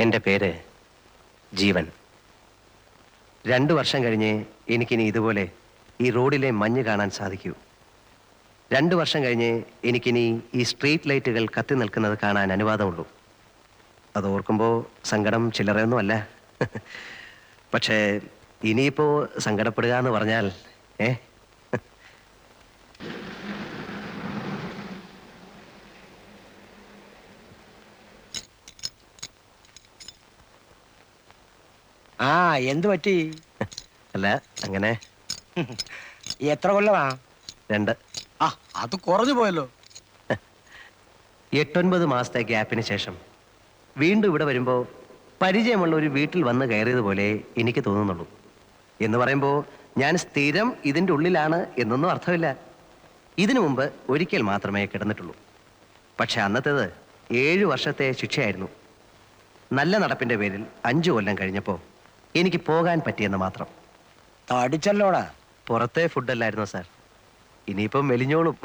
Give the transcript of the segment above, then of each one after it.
എൻ്റെ പേര് ജീവൻ. 2 വർഷം കഴിഞ്ഞ് എനിക്കിനി ഇതുപോലെ ഈ റോഡിലെ മഞ്ഞ് കാണാൻ സാധിക്കൂ. 2 വർഷം കഴിഞ്ഞ് എനിക്കിനി ഈ സ്ട്രീറ്റ് ലൈറ്റുകൾ കത്തി നിൽക്കുന്നത് കാണാൻ അനുവാദമുള്ളൂ. അത് ഓർക്കുമ്പോൾ സങ്കടം ചില്ലറയൊന്നുമല്ല. പക്ഷേ ഇനിയിപ്പോൾ സങ്കടപ്പെടുക എന്ന് പറഞ്ഞാൽ ഏ ആ എന്ത് പറ്റി? അല്ല അങ്ങനെ എത്ര കൊല്ലമാ? 2. ആ അത് കുറഞ്ഞു പോയല്ലോ. 8-9 മാസത്തെ ഗ്യാപ്പിന് ശേഷം വീണ്ടും ഇവിടെ വരുമ്പോൾ പരിചയമുള്ള ഒരു വീട്ടിൽ വന്ന് കയറിയതുപോലെ എനിക്ക് തോന്നുന്നുള്ളൂ. എന്ന് പറയുമ്പോൾ ഞാൻ സ്ഥിരം ഇതിൻ്റെ ഉള്ളിലാണ് എന്നൊന്നും അർത്ഥമില്ല. ഇതിനു മുമ്പ് ഒരിക്കൽ മാത്രമേ കിടന്നിട്ടുള്ളൂ. പക്ഷെ അന്നത്തേത് 7 വർഷത്തെ ശിക്ഷയായിരുന്നു. നല്ല നടപ്പിൻ്റെ പേരിൽ 5 കൊല്ലം കഴിഞ്ഞപ്പോൾ എനിക്ക് പോകാൻ പറ്റിയെന്ന് മാത്രം. തടിച്ചല്ലോടാ. പുറത്തെ ഫുഡല്ലായിരുന്നു സാർ. ഇനിയിപ്പം മെലിഞ്ഞോളും.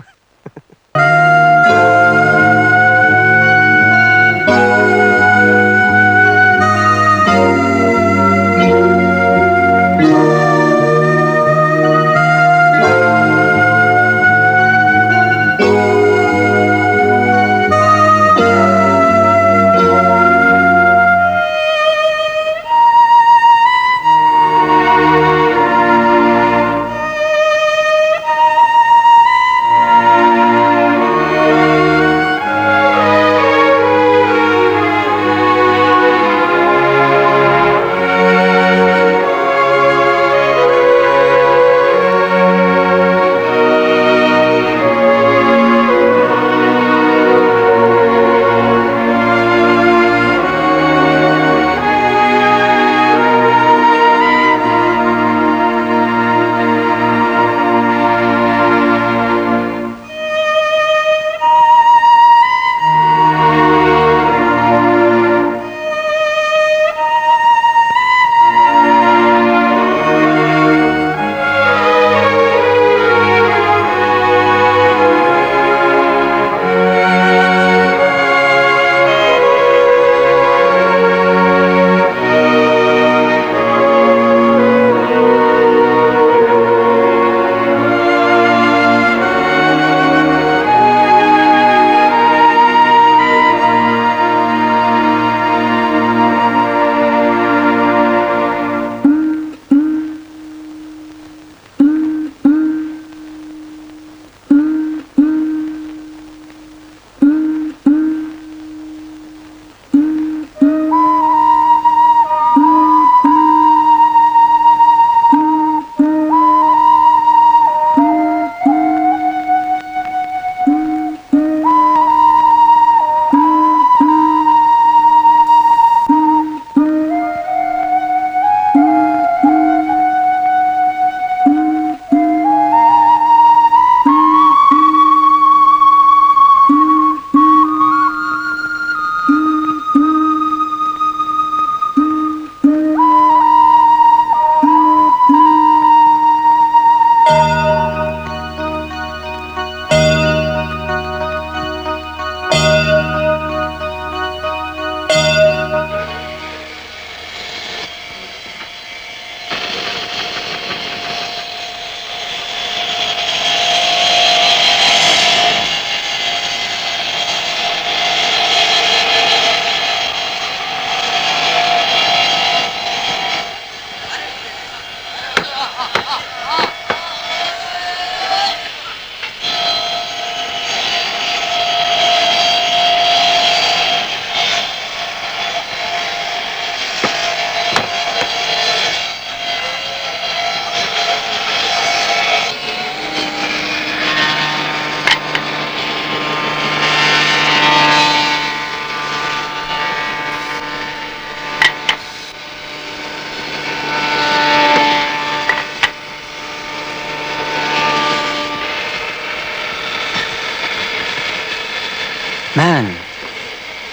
Man,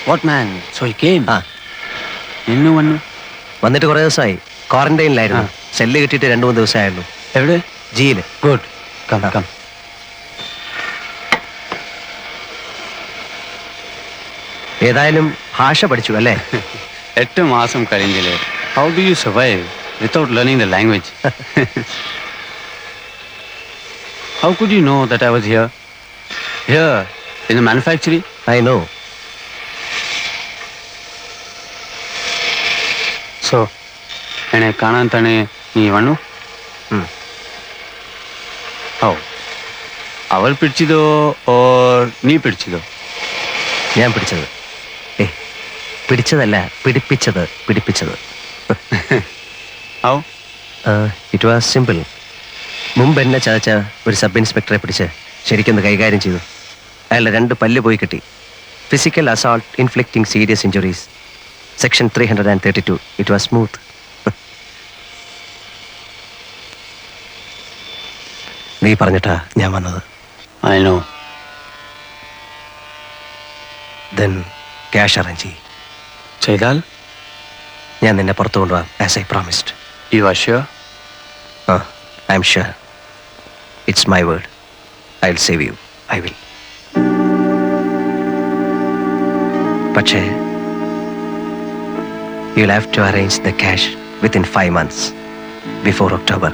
what man? So he came. എന്നു വന്നു? വന്നിട്ട് കുറേ ദിവസമായി. ക്വാറന്റൈനിലായിരുന്നു. സെല്ല് കിട്ടിയിട്ട് 2-3 ദിവസമായുള്ളൂ. എവിടെ? ജിയിൽ. ഗുഡ്. Come come. ഏതായാലും ഭാഷ പഠിച്ചു അല്ലേ? 8 മാസം കഴിഞ്ഞില്ലേ. How do you survive without learning the language? How could you know that I was here? Here, in the manufacturing? I know. So, എന്നെ കാണാൻ തന്നെ നീ വന്നു? ഓ, അവൾ പിടിച്ചതോ ഓർ നീ പിടിച്ചതോ? ഞാൻ പിടിച്ചത്. പിടിച്ചതല്ല, പിടിപ്പിച്ചത്. How? It was simple. മുമ്പ് എന്നെ ചതച്ച ഒരു സബ് ഇൻസ്പെക്ടറെ പിടിച്ച് ശരിക്കൊന്ന് കൈകാര്യം ചെയ്തു. അയാളുടെ 2 പല്ല് പോയി കിട്ടി. Physical assault inflicting serious injuries, section 332. It was smooth. നീ പറഞ്ഞിട്ടാ ഞാൻ വന്നത്. I know. Then cash arrange ചെയ്യും. ചെയ്താൽ? ഞാൻ നിന്നെ പുറത്തു കൊണ്ടുപോകാം, as I promised. You are sure? I am sure. It's my word. I will save you. I will. പക്ഷേ you will have to arrange the cash within 5 months before October.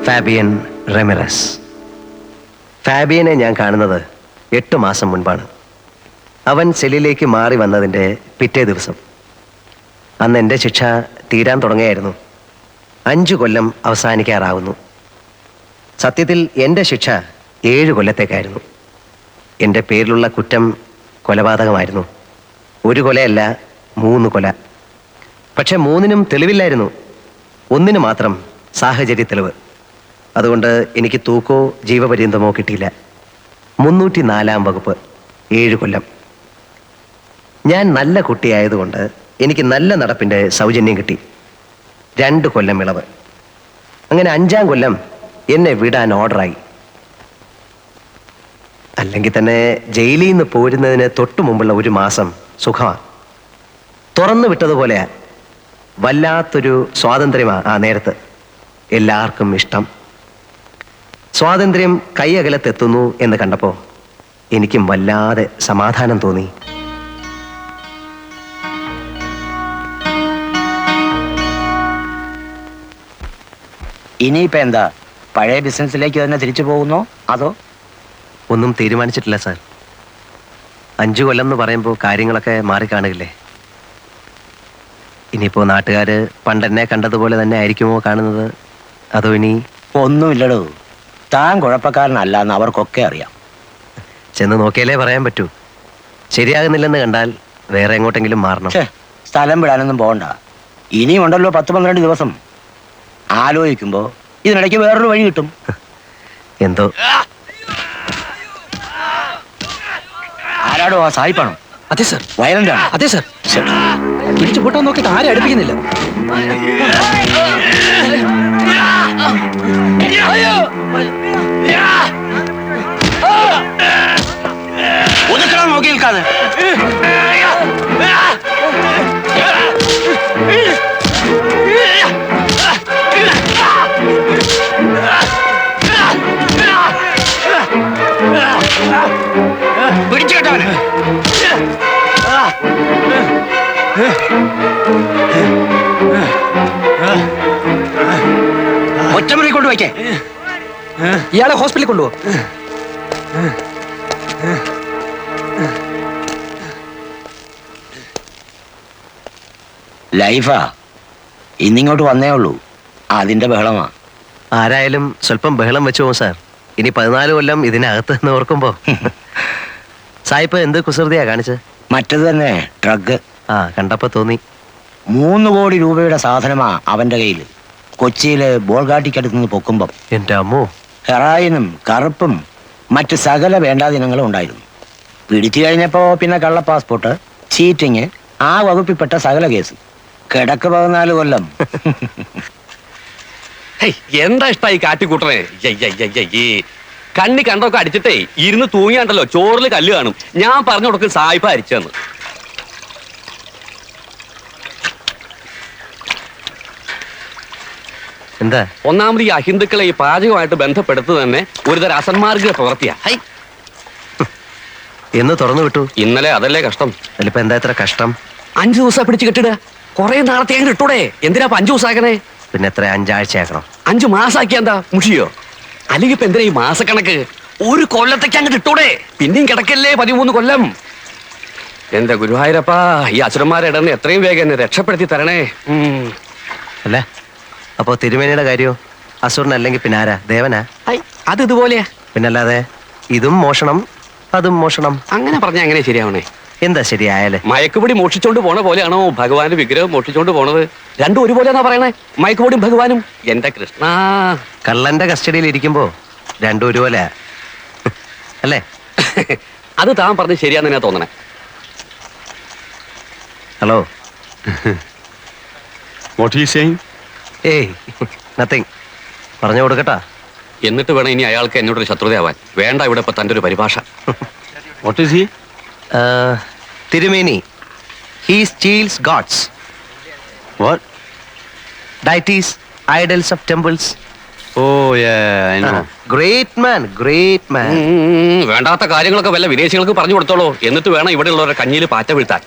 Fabian Ramirez. ഫാബിയനെ ഞാൻ കാണുന്നത് 8 മാസം മുൻപാണ്. അവൻ സെല്ലിലേക്ക് മാറി വന്നതിൻ്റെ പിറ്റേ ദിവസം. അന്ന് എൻ്റെ ശിക്ഷ തീരാൻ തുടങ്ങിയായിരുന്നു. 5 കൊല്ലം അവസാനിക്കാറാവുന്നു. സത്യത്തിൽ എൻ്റെ ശിക്ഷ 7 കൊല്ലത്തേക്കായിരുന്നു. എൻ്റെ പേരിലുള്ള കുറ്റം കൊലപാതകമായിരുന്നു. 1 കൊലയല്ല, 3 കൊല. പക്ഷെ 3നും തെളിവില്ലായിരുന്നു. 1 മാത്രം സാഹചര്യ തെളിവ്. അതുകൊണ്ട് എനിക്ക് തൂക്കോ ജീവപര്യന്തമോ കിട്ടിയില്ല. 304 വകുപ്പ്, 7 കൊല്ലം. ഞാൻ നല്ല കുട്ടിയായതുകൊണ്ട് എനിക്ക് നല്ല നടപ്പിൻ്റെ സൗജന്യം കിട്ടി. 2 കൊല്ലം ഇളവ്. അങ്ങനെ 5-ാം കൊല്ലം എന്നെ വിടാൻ ഓർഡറായി. അല്ലെങ്കിൽ തന്നെ ജയിലിൽ നിന്ന് പോരുന്നതിന് തൊട്ടു മുമ്പുള്ള 1 മാസം സുഖമാണ്. തുറന്നു വിട്ടതുപോലെയാ. വല്ലാത്തൊരു സ്വാതന്ത്ര്യമാണ് ആ നേരത്ത്. എല്ലാവർക്കും ഇഷ്ടം. സ്വാതന്ത്ര്യം കൈയകലത്തെത്തുന്നു എന്ന് കണ്ടപ്പോൾ എനിക്കും വല്ലാതെ സമാധാനം തോന്നി. ഇനിയിപ്പോ എന്താ, പഴയ ബിസിനസ്സിലേക്ക് തന്നെ തിരിച്ചു പോകുന്നോ അതോ? ഒന്നും തീരുമാനിച്ചിട്ടില്ല സാർ. 5 കൊല്ലം എന്ന് പറയുമ്പോൾ കാര്യങ്ങളൊക്കെ മാറിക്കാണുകയില്ലേ. ഇനിയിപ്പോൾ നാട്ടുകാർ പണ്ടെന്നെ കണ്ടതുപോലെ തന്നെ ആയിരിക്കുമോ കാണുന്നത്, അതോ ഇനി? ഒന്നുമില്ലടോ, താൻ കുഴപ്പക്കാരനല്ല എന്ന് അവർക്കൊക്കെ അറിയാം. ചെന്ന് നോക്കിയാലേ പറയാൻ പറ്റൂ. ശരിയാകുന്നില്ലെന്ന് കണ്ടാൽ വേറെ എങ്ങോട്ടെങ്കിലും മാറണം. സ്ഥലം വിടാനൊന്നും പോകണ്ട. ഇനിയും ഉണ്ടല്ലോ 10-12 ദിവസം. ആലോചിക്കുമ്പോ ഇതിനിടയ്ക്ക് വേറൊരു വഴി കിട്ടും. എന്തോ. ആരാടോ ആ സായിപ്പാണോ? അതെ സർ. വയലന്റ് ആണ്? അതെ സർ. പിടിച്ചു പൊട്ടാൻ നോക്കിയിട്ട് ആരും അടുപ്പിക്കുന്നില്ല. ഒതുക്കണം, നോക്കി നിൽക്കാതെ. പിടിച്ചു കേട്ടവന്. ഒറ്റമുറി കൊണ്ട് വയ്ക്കേ. ഇയാളെ ഹോസ്പിറ്റലിൽ കൊണ്ടുപോ. ലൈഫാ ഇന്നിങ്ങോട്ട് വന്നേ ഉള്ളൂ, അതിന്റെ ബഹളമാ. ആരായാലും സ്വല്പം ബഹളം വെച്ചു പോകും സാർ. ഇനി 14 കൊല്ലം ഇതിനകത്ത് നിന്ന് ഓർക്കുമ്പോ. സായിപ്പ് എന്ത് കുസൃതിയാ കാണിച്ചത്? മറ്റത് തന്നെ, ഡ്രഗ്. കണ്ടപ്പോ തോന്നി. 3 കോടി രൂപയുടെ സാധനമാ അവന്റെ കയ്യിൽ. കൊച്ചിയിലെ ബോൾഗാട്ടിക്കടുത്തുനിന്ന് പൊക്കുമ്പം എന്റെ അമ്മോ. ഹെറായിനും കറുപ്പും മറ്റ് സകല വേണ്ടാദിനങ്ങളും ഉണ്ടായിരുന്നു. പിടിച്ചു കഴിഞ്ഞപ്പോ പിന്നെ കള്ള പാസ്പോർട്ട്, ചീറ്റിങ്, ആ വകുപ്പിൽപ്പെട്ട സകല കേസ്. കിടക്ക് 14 കൊല്ലം. എന്താ ഇഷ്ടായി കാട്ടിക്കൂട്ടണേ? കണ്ണി കണ്ടൊക്കെ അടിച്ചിട്ടേ ഇരുന്ന് തൂങ്ങിയാണ്ടല്ലോ ചോറിൽ കല്ല് കാണും. ഞാൻ പറഞ്ഞു കൊടുക്കും സായിപ്പ അരിച്ചെന്ന്. എന്താ? ഒന്നാമത് ഈ അഹിന്ദുക്കളെ ഈ പാചകമായിട്ട് ബന്ധപ്പെടുത്തുന്നത് തന്നെ ഒരുതരം അസന്മാർഗ പ്രവൃത്തിയാ. എന്ന് തുറന്നു വിട്ടു. ഇന്നലെ അതല്ലേ കഷ്ടം. അതിലിപ്പോ എന്താ ഇത്ര കഷ്ടം? 5 ദിവസം പിടിച്ച് കെട്ടിടുക. കുറെ നാളത്തെ അങ്ങ് ഇട്ടൂടെ? എന്തിനാ 5 ദിവസം ആക്കണേ? പിന്നെ എത്ര 5 ആഴ്ചയാക്കണം? 5 മാസാക്കിയ എന്താ മുഷിയോ? അല്ലെങ്കിൽ ഇപ്പൊ എന്തിനാ ഈ മാസക്കണക്ക്? ഒരു കൊല്ലത്തേക്ക് അങ്ങോട്ട് ഇട്ടൂടെ? പിന്നെയും കിടക്കല്ലേ 13 കൊല്ലം. എന്റെ ഗുരുവായൂരപ്പാ, ഈ അസുരന്മാരെ ഇടന്ന് എത്രയും വേഗം എന്നെ രക്ഷപ്പെടുത്തി തരണേ. അല്ലേ? അപ്പോ തിരുമേനിയുടെ കാര്യോ? അസുരനല്ലെങ്കിൽ പിന്നെ ആരാ? ദേവനാ? അത് ഇതുപോലെയാ. പിന്നല്ലാതെ ഇതും മോഷണം അതും മോഷണം. അങ്ങനെ പറഞ്ഞാ എങ്ങനെ ശരിയാവണേ? എന്താ ശരിയായാലേ? മയക്കുപൊടി മോഷിച്ചോണ്ട് പോണ പോലെയാണോ ഭഗവാന്റെ വിഗ്രഹം മോഷിച്ചോണ്ട് പോണത്? രണ്ടും ഒരുപോലെയാണോ പറയണേ? മയക്കുപൊടിയും ഭഗവാനും. എന്റെ കൃഷ്ണ, കള്ളന്റെ കസ്റ്റഡിയിൽ ഇരിക്കുമ്പോ രണ്ടും ഒരുപോലെ അല്ലേ? അത് താൻ പറഞ്ഞ് ശരിയാന്ന് ഞാൻ തോന്നണേ. Hello. What are you saying? ഏയ് നത്തിങ്. പറഞ്ഞു കൊടുക്കട്ടാ. എന്നിട്ട് വേണം ഇനി അയാൾക്ക് എന്നോടൊരു ശത്രുതയാവാൻ. വേണ്ട ഇവിടെ ഇപ്പൊ തന്റെ ഒരു പരിഭാഷ. What is he? തിരുമേനി, he steals gods. What? Deities, idols of temples. Oh, yeah, I know. Great man, great man. വേണ്ടാത്ത കാര്യങ്ങളൊക്കെ വല്ല വിദേശികൾക്ക് പറഞ്ഞു കൊടുത്തോളൂ. എന്നിട്ട് വേണം ഇവിടെ ഉള്ളവരുടെ കഞ്ഞിയിൽ പാറ്റ വീഴ്ത്താൻ.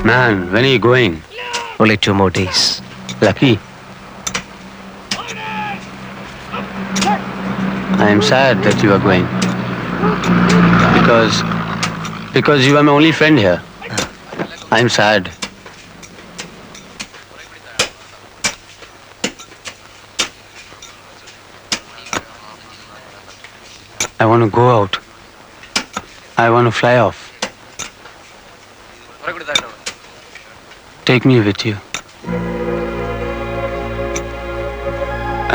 Man, when are you going? Only 2 more days. Lucky. I am sad that you are going. Because you are my only friend here. I am sad. I want to go out. I want to fly off. Take me with you.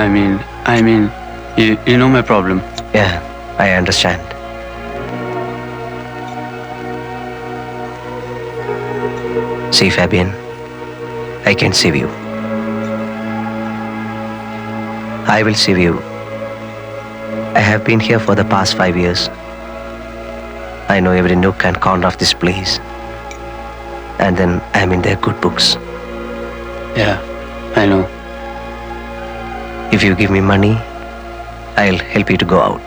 I mean, you know my problem. Yeah, I understand. See, Fabian, I can save you. I will save you. I have been here for the past 5 years. I know every nook and corner of this place. And then I'm in their good books. Yeah, I know. If you give me money, I'll help you to go out.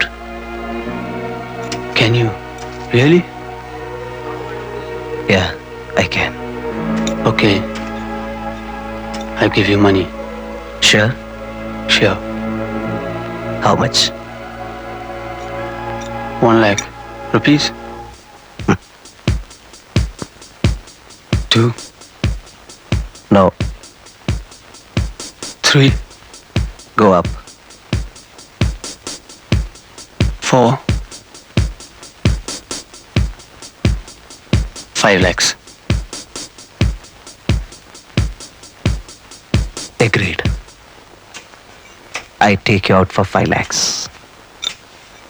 Can you? Really? Yeah, I can. Okay. I'll give you money. Sure? Sure. How much? 1 lakh rupees. 2, No. 3, Go up. 4, 5 lakhs. Agreed. I take you out for 5 lakhs.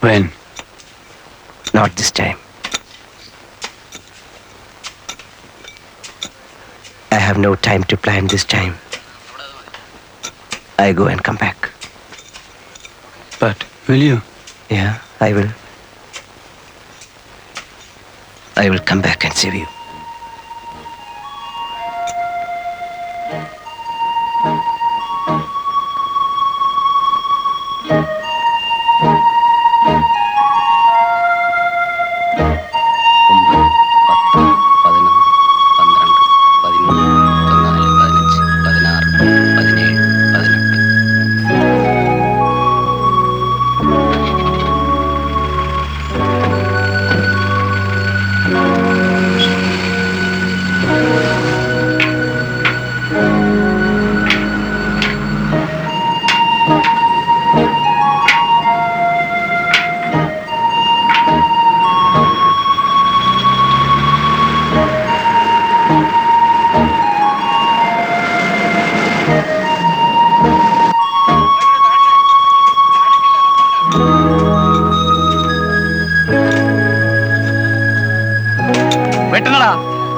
When? Not this time. I have no time to plan this time. I go and come back. But will you? Yeah, I will. I will come back and save you.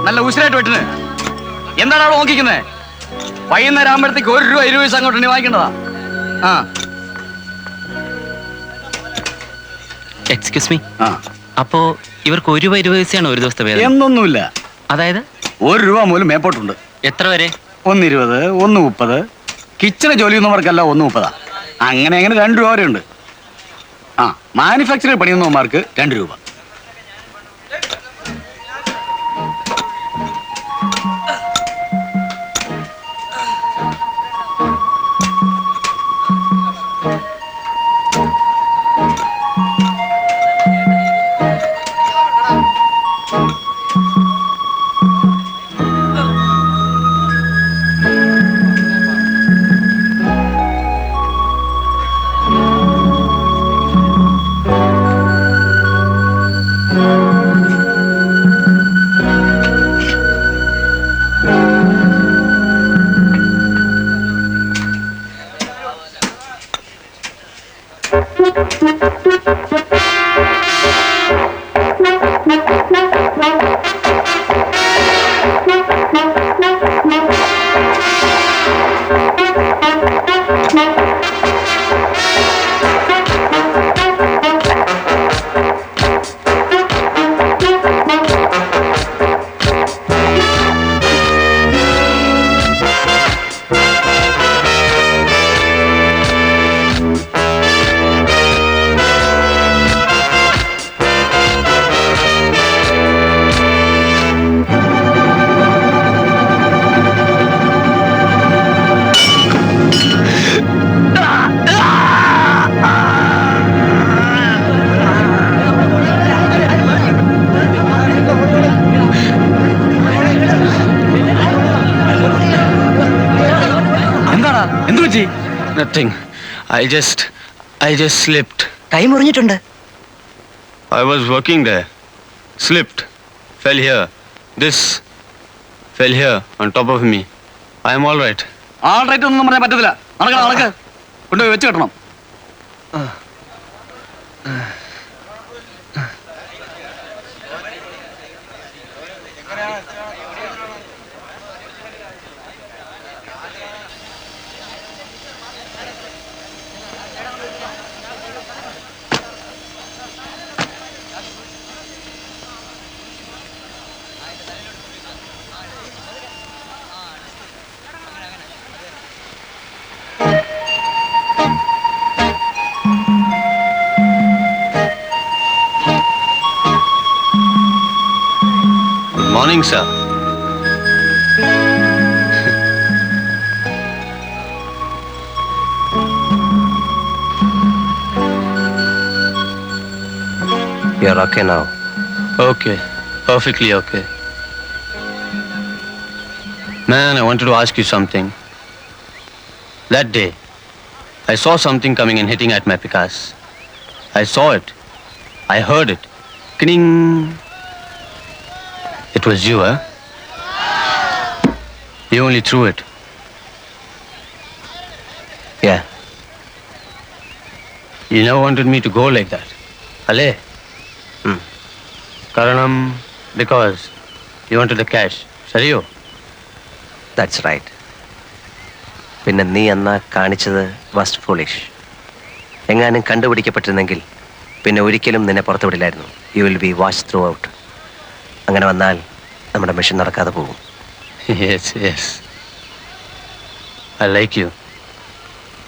നല്ല ഉശിരായിട്ട് വെട്ടിന്. എന്താണ് അവിടെ നോക്കിക്കുന്നത്? വൈകുന്നേരം ആകുമ്പോഴത്തേക്ക് 1 രൂപ 20 പൈസ അങ്ങോട്ട് വാങ്ങിക്കേണ്ടതാ. ആ excuse me, ആ അപ്പോ ഇവർക്ക് 1 രൂപ 20 പൈസയാണ് ഒരു ദിവസത്തെ വേതനം? എന്നൊന്നുമില്ല. അതായത് 1 രൂപ മൂലം മേപ്പോട്ടുണ്ട്. എത്ര വരെ? 1.20, 1.30. കിച്ചണ് ജോലി ചെയ്യുന്നവർക്കല്ല 1.30. അങ്ങനെ 2 രൂപ വരെ ഉണ്ട്. ആ മാനുഫാക്ചറിംഗ് പണിയുന്നവന്മാർക്ക് 2 രൂപ. Nothing. I just slipped. കൈ മുറിഞ്ഞിട്ടുണ്ട്. I was working there. Slipped. Fell here. This fell here on top of me. I am all right. All right ഒന്നും പറയാൻ പറ്റത്തില്ല. നടക്ക് കൊണ്ടുപോയി വെച്ച് കെട്ടണം. Morning, sir. You're okay now. Okay. Perfectly okay. Man, I wanted to ask you something. That day, I saw something coming and hitting at my Picasso. I saw it. I heard it. Kning. It was you, huh? You only threw it. Yeah. You never wanted me to go like that. Ale? Karanam, because you wanted the cash. Sariyo? That's right. പിന്നെ നീ അന്ന് കാണിച്ചത് was foolish. എങ്ങാനും കണ്ടുപിടിക്കപ്പെട്ടിരുന്നെങ്കിൽ പിന്നെ ഒരിക്കലും നിന്നെ പുറത്തു വിടില്ലായിരുന്നു. You will be watch throughout. അങ്ങനെ വന്നാൽ നമ്മുടെ മിഷൻ നടക്കാതെ പോകും. Yes. I like you.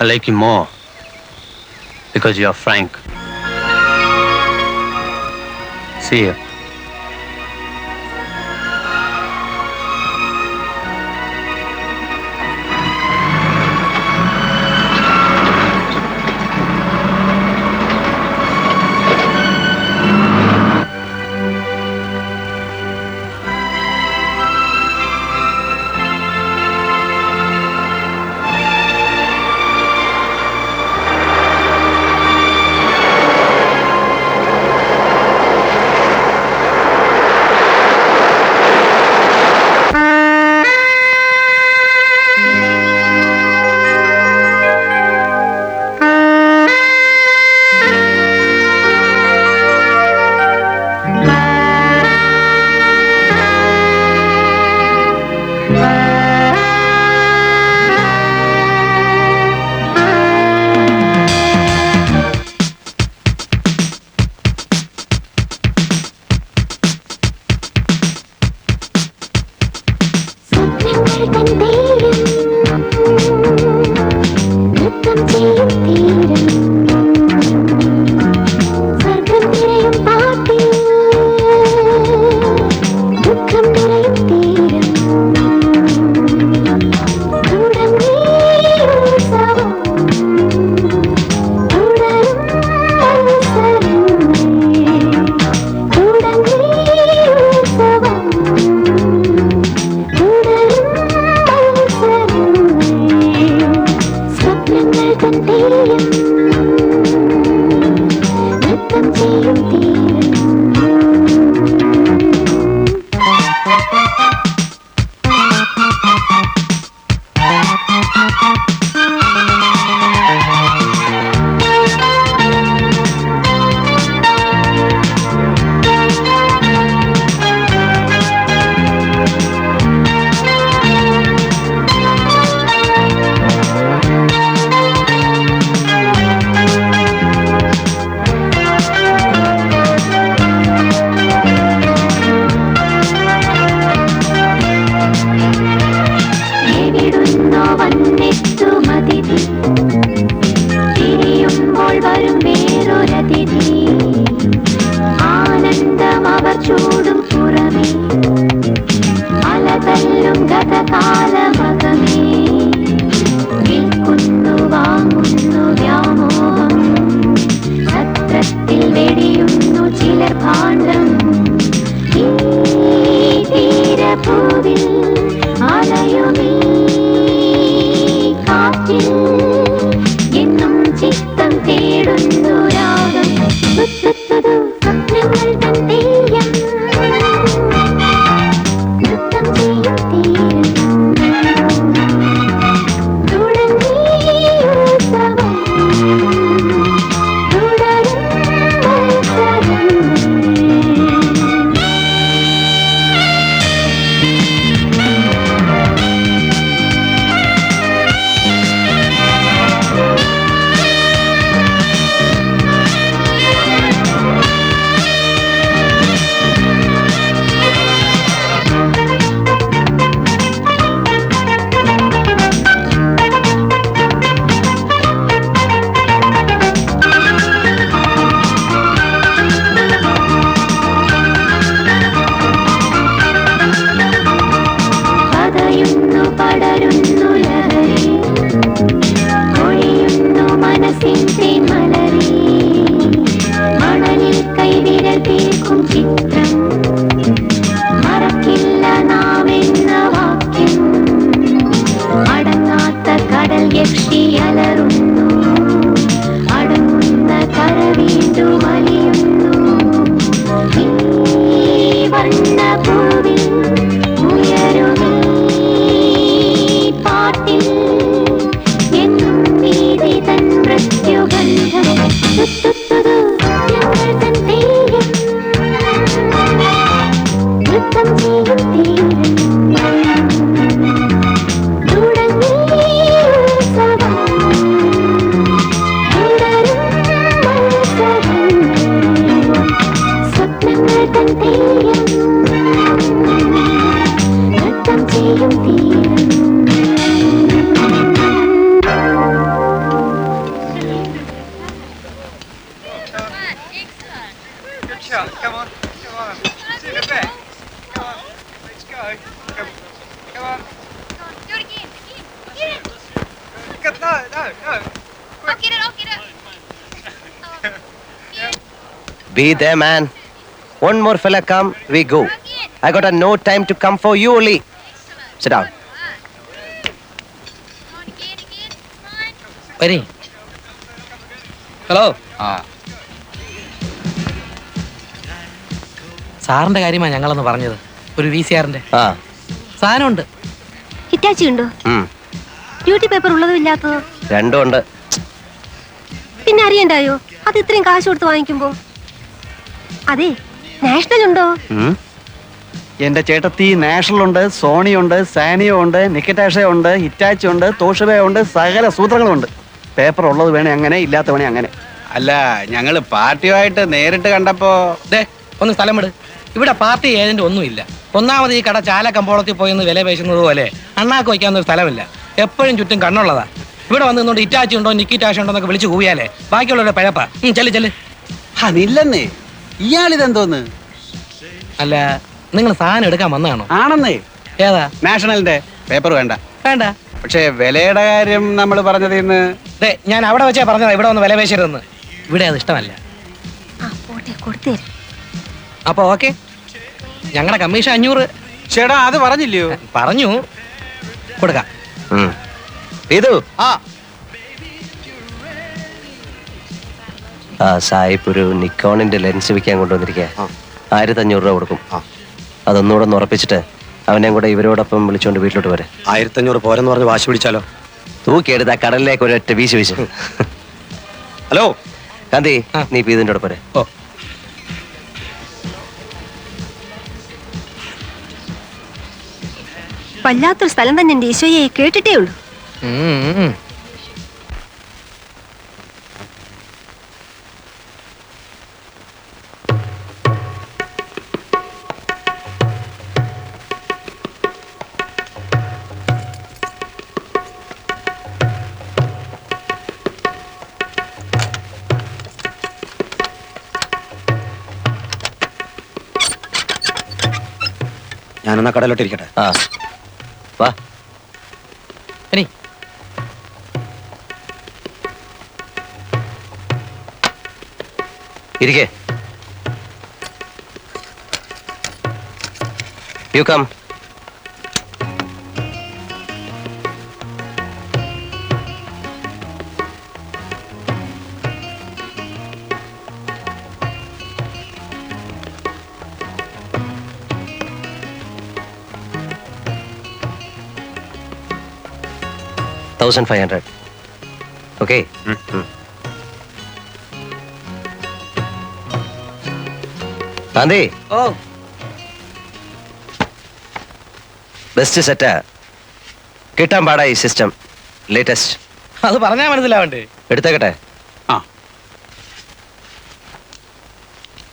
I like you more. Because you are frank. See you. Come on. See you in a bit. Come on. Let's go. Come on. Do it again. Get it. No. I'll get it. Be there, man. One more fella come, we go. I got no time to come for you only. Sit down. വരി. Hello സാറിന്റെ കാര്യമാണ് ഞങ്ങളൊന്ന് പറഞ്ഞത്. ഒരു VCRന്റെ ആ സാധനമുണ്ട്. Hitachi ഉണ്ടോ? ഉം. ഡ്യൂട്ടി പേപ്പർ ഉള്ളതും ഇല്ലാത്തതോ? രണ്ടും ഉണ്ട്. പിന്നെ അറിയണ്ടായോ അത് ഇത്രയും കാശ് കൊടുത്ത് വാങ്ങിക്കുമ്പോ? അതെ, നാഷണൽ ഉണ്ടോ? ഉം. എന്റെ ചേട്ടത്തി നാഷണൽ ഉണ്ട്, സോണി ഉണ്ട്, സാനിയോ ഉണ്ട്, നിക്കറ്റാഷ ഉണ്ട്, ഹിറ്റാച്ചി ഉണ്ട്, തോഷബ ഉണ്ട്, സകല സൂത്രങ്ങളും ഉണ്ട്. പേപ്പർ ഉള്ളത് വേണേ അങ്ങനെ, ഇല്ലാത്ത വേണേ അങ്ങനെ. അല്ല, ഞങ്ങള് പാർട്ടിയുമായിട്ട് നേരിട്ട് കണ്ടപ്പോ ദേ ഒന്ന് സ്ഥലം വിട്. ഇവിടെ പാർട്ടി ഏജന്റ് ഒന്നുമില്ല. ഒന്നാമത് ഈ കട ചാല കമ്പോളത്തിൽ പോയി ഒന്ന് വില പേശുന്നത് പോലെ അണ്ണാക്ക് വയ്ക്കാവുന്ന ഒരു സ്ഥലമില്ല. എപ്പോഴും ചുറ്റും കണ്ണുള്ളതാ. ഇവിടെ വന്ന് നിന്നോണ്ട് ഇറ്റാച്ചി ഉണ്ടോ നിക്കിറ്റാഷ ഉണ്ടോ എന്നൊക്കെ വിളിച്ച് കൂവിയാലേ ബാക്കിയുള്ളവരുടെ പഴപ്പാ. ചെല്ല്. അതില്ലെന്നേ. ഇയാളിതെന്തോന്ന്? അല്ല, നിങ്ങൾ സാധനം എടുക്കാൻ വന്നതാണോ? ആണെന്നേ. ഏതാ? നാഷണലിന്റെ പേപ്പർ വേണ്ട. വേണ്ട. പക്ഷേ വിലയുടെ കാര്യം നമ്മൾ പറഞ്ഞത് ഇന്ന്. ദേ ഞാൻ അവിടെ വെച്ചാ പറഞ്ഞതാ ഇവിടെ ഒന്ന് വില പേശരുതെന്ന്. ഇവിടെ അത് ഇഷ്ടമല്ല. ആ പോട്ടെ, കൊടുത്തേരും. അപ്പൊ ഓക്കെ, ഞങ്ങളുടെ കമ്മീഷൻ 500. ചേട്ടാ അത് പറഞ്ഞില്ലയോ? പറഞ്ഞു കൊടുക്കാം. ഉം. ഇതു ആ സായിപ്പ് ഒരു നിക്കോണിന്റെ ലെൻസ് വിൽക്കാൻ കൊണ്ടുവന്നിരിക്കുക. 1500 രൂപ കൊടുക്കും. അതൊന്നുകൂടെ ഒന്ന് ഉറപ്പിച്ചിട്ട് അവനെ കൂടെ ഇവരോടൊപ്പം വിളിച്ചോണ്ട് വീട്ടിലോട്ട് പോരെ. 1500 പോരെന്ന് പറഞ്ഞ് വാശി പിടിച്ചാലോ? തൂക്കിയെടുത്ത് ആ കടലിലേക്ക് ഒരൊറ്റ വീശ്. ഹലോ കാന്തി, നീ ഇപ്പൊ ഇതിന്റെ കൂടെ പോരെ. ഓ വല്ലാത്തൊരു സ്ഥലം തന്നെ എന്റെ ഈശോയെ, കേട്ടിട്ടേ ഉള്ളൂ. ഞാനെന്നാ കടലോട്ട് ഇരിക്കട്ടെ. ആ വാ. ഇനി ഇരിക്കേ. You come. $1,500. Okay. Gandhi, oh best സെറ്റാ. കിട്ടാൻ പാടാ ഈ സിസ്റ്റം. ലേറ്റസ്റ്റ്. അത് പറഞ്ഞാ മനസ്സിലാവണ്ടേ? എടുത്തേക്കട്ടെ. ആ